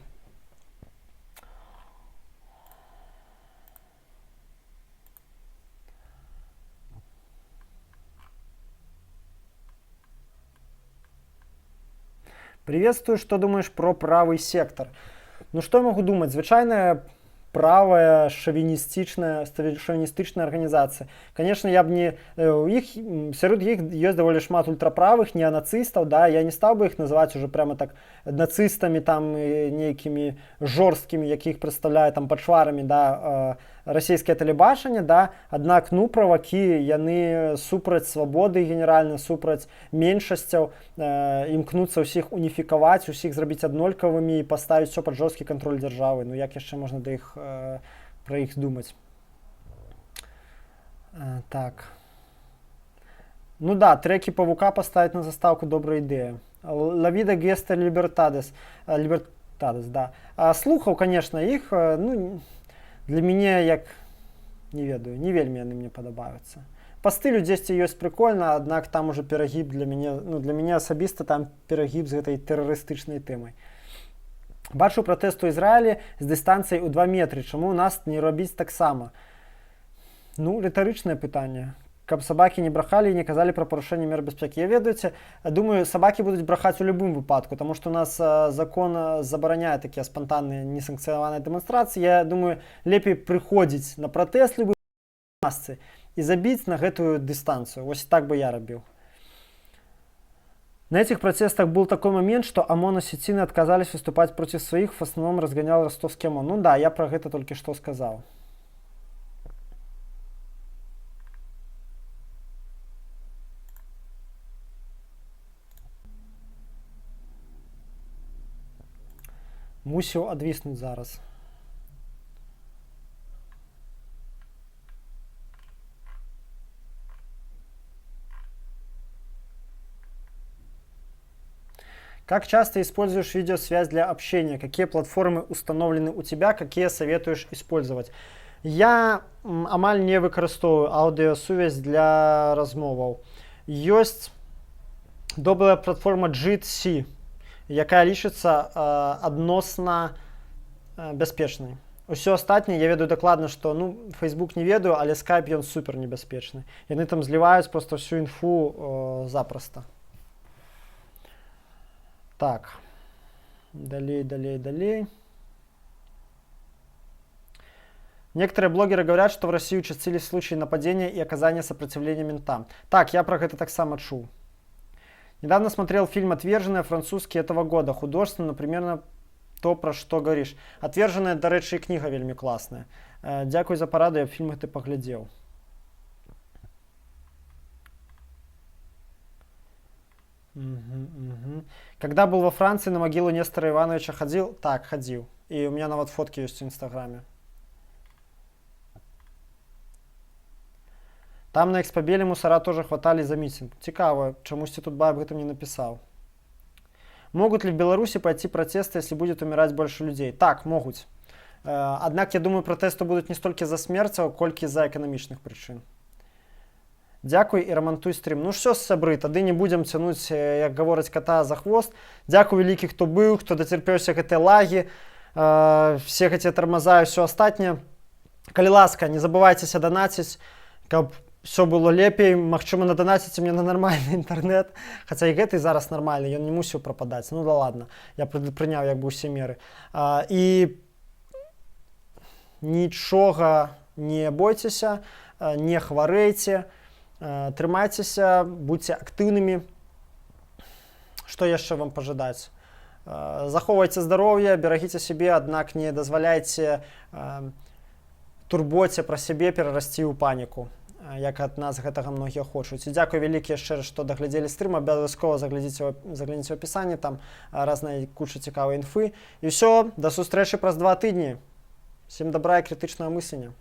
Приветствую, что думаешь про правый сектор? Ну, что я могу думать? Звычайная правая шовіністычная арганізацыя. Конечно, я б не у іх сярод іх ёсць даволі шмат ультраправых неанацыстаў, да, я не стаў бы іх называць уже прямо так нацыстамі там нейкімі жорсткімі, якіх прадстаўляе там пачварамі, да, расійскае тэлебачанне, да, аднак ну правакі яны супраць свабоды генеральна, супраць меншасцяў, імкнуцца ўсіх уніфікаваць, усіх зрабіць аднолькавымі і паставіць все пад жорсткі кантроль дзяржавы. Ну як яшчэ можна да іх пра іх думаць? Так. Ну да, трекі павука паставіць на застаўку добрая ідэя. La vida gesta libertades, да. Слухаў, конечно, іх, ну, для мяне, як, не ведаю, не вельмі яны мне падабаюцца. Па стылю дзесьці ёсць прикольна, аднак там уже перагіб для мяне, ну, для мяне асабіста там перагіб з гэтай тэрарыстычнай тэмай. Бачу пратэст у Ізраілі з дыстанцыяй у 2 метры. Чаму у нас не рабіць таксама? Ну, рытарычнае пытанне. Каб сабакі не брахалі і не казалі пра парушэнне мер бяспекі. Я ведаеце, думаю, сабакі будуць брахаць у любым выпадку, таму што у нас закон забараняе такія спантанныя несанкцыянаваныя дэманстрацыі. Я думаю, лепей прыходзіць на пратэст любы масцы і забіць на гэтую дыстанцыю. Вось так бы я рабіў. На этих протестах был такой момент, что ОМОН осетины отказались выступать против своих, в основном разгонял ростовский ОМОН. Ну да, я про это только что сказал. Мусіў адвіснуць зараз. Как часто используешь видеосвязь для общения? Какие платформы установлены у тебя? Какие советуешь использовать? Я амаль не выкарыстоўваю аўдыёсувязь для размоваў. Ёсць добрая платформа Jitsi, якая лічыцца адносна бяспечнай. Усё астатняе я ведаю дакладна, што ну, Facebook не ведаю, але Skype ён супер небяспечны. Яны там зліваюць просто всю інфу запросто. Так, далей. Некоторые блогеры говорят, что в России участились случаи нападения и оказания сопротивления ментам. Так, я про это так само чул. Недавно смотрел фильм «Отверженные», французский этого года. Художественно, примерно то, про что говоришь. «Отверженная», до речі, и книга вельми классная. Дякую за пораду, я фильм ты поглядел. Когда был во Франции, на могилу Нестора Ивановича ходил? Так, ходил. И у меня на вот фотки есть в Инстаграме. Там на Экспобеле мусора тоже хватали за митинг. Цікаво, чомусь тут ба об этом не написал. Могут ли в Беларуси пойти протесты, если будет умирать больше людей? Так, могут. Однако, я думаю, протесты будут не столько за смерцаў, колькі за эканамічных прычын. Дзякуй і рамантуй стрім. Ну що, сябры, тады не будзем цянуць, як гавораць, кота за хвост. Дзякуй вялікі, хто быў, хто дацярпеўся гэтай лагі, все гэтыя тармаза і ўсё астатняе. Калі ласка, не забывайцеся данаціць, каб все было лепей. Магчыма, наданаціце мне на нармальны інтэрнэт. Хаця і гэты зараз нармальны, ён не мусіў прападаць. Ну да ладно, я прыняў як бы ўсе меры. І нічога не бойцеся, не хварэйце, трымайцеся, будьце актыўнымі. Што яшчэ вам пажадаць? Захоўвайце здароўе, берагіце сябе, аднак не дазваляйце турботе пра сябе перарасці ў паніку, як ад нас гэтага многія хочуць. І дзякуй вялікі яшчэ раз, што даглядзелі стрым, абавязкова загляніце ў апісанні, там разная куча цікавай інфы. І ўсё, да сустрэчы праз 2 тыдні. Всім добра і крытычнага мыслення.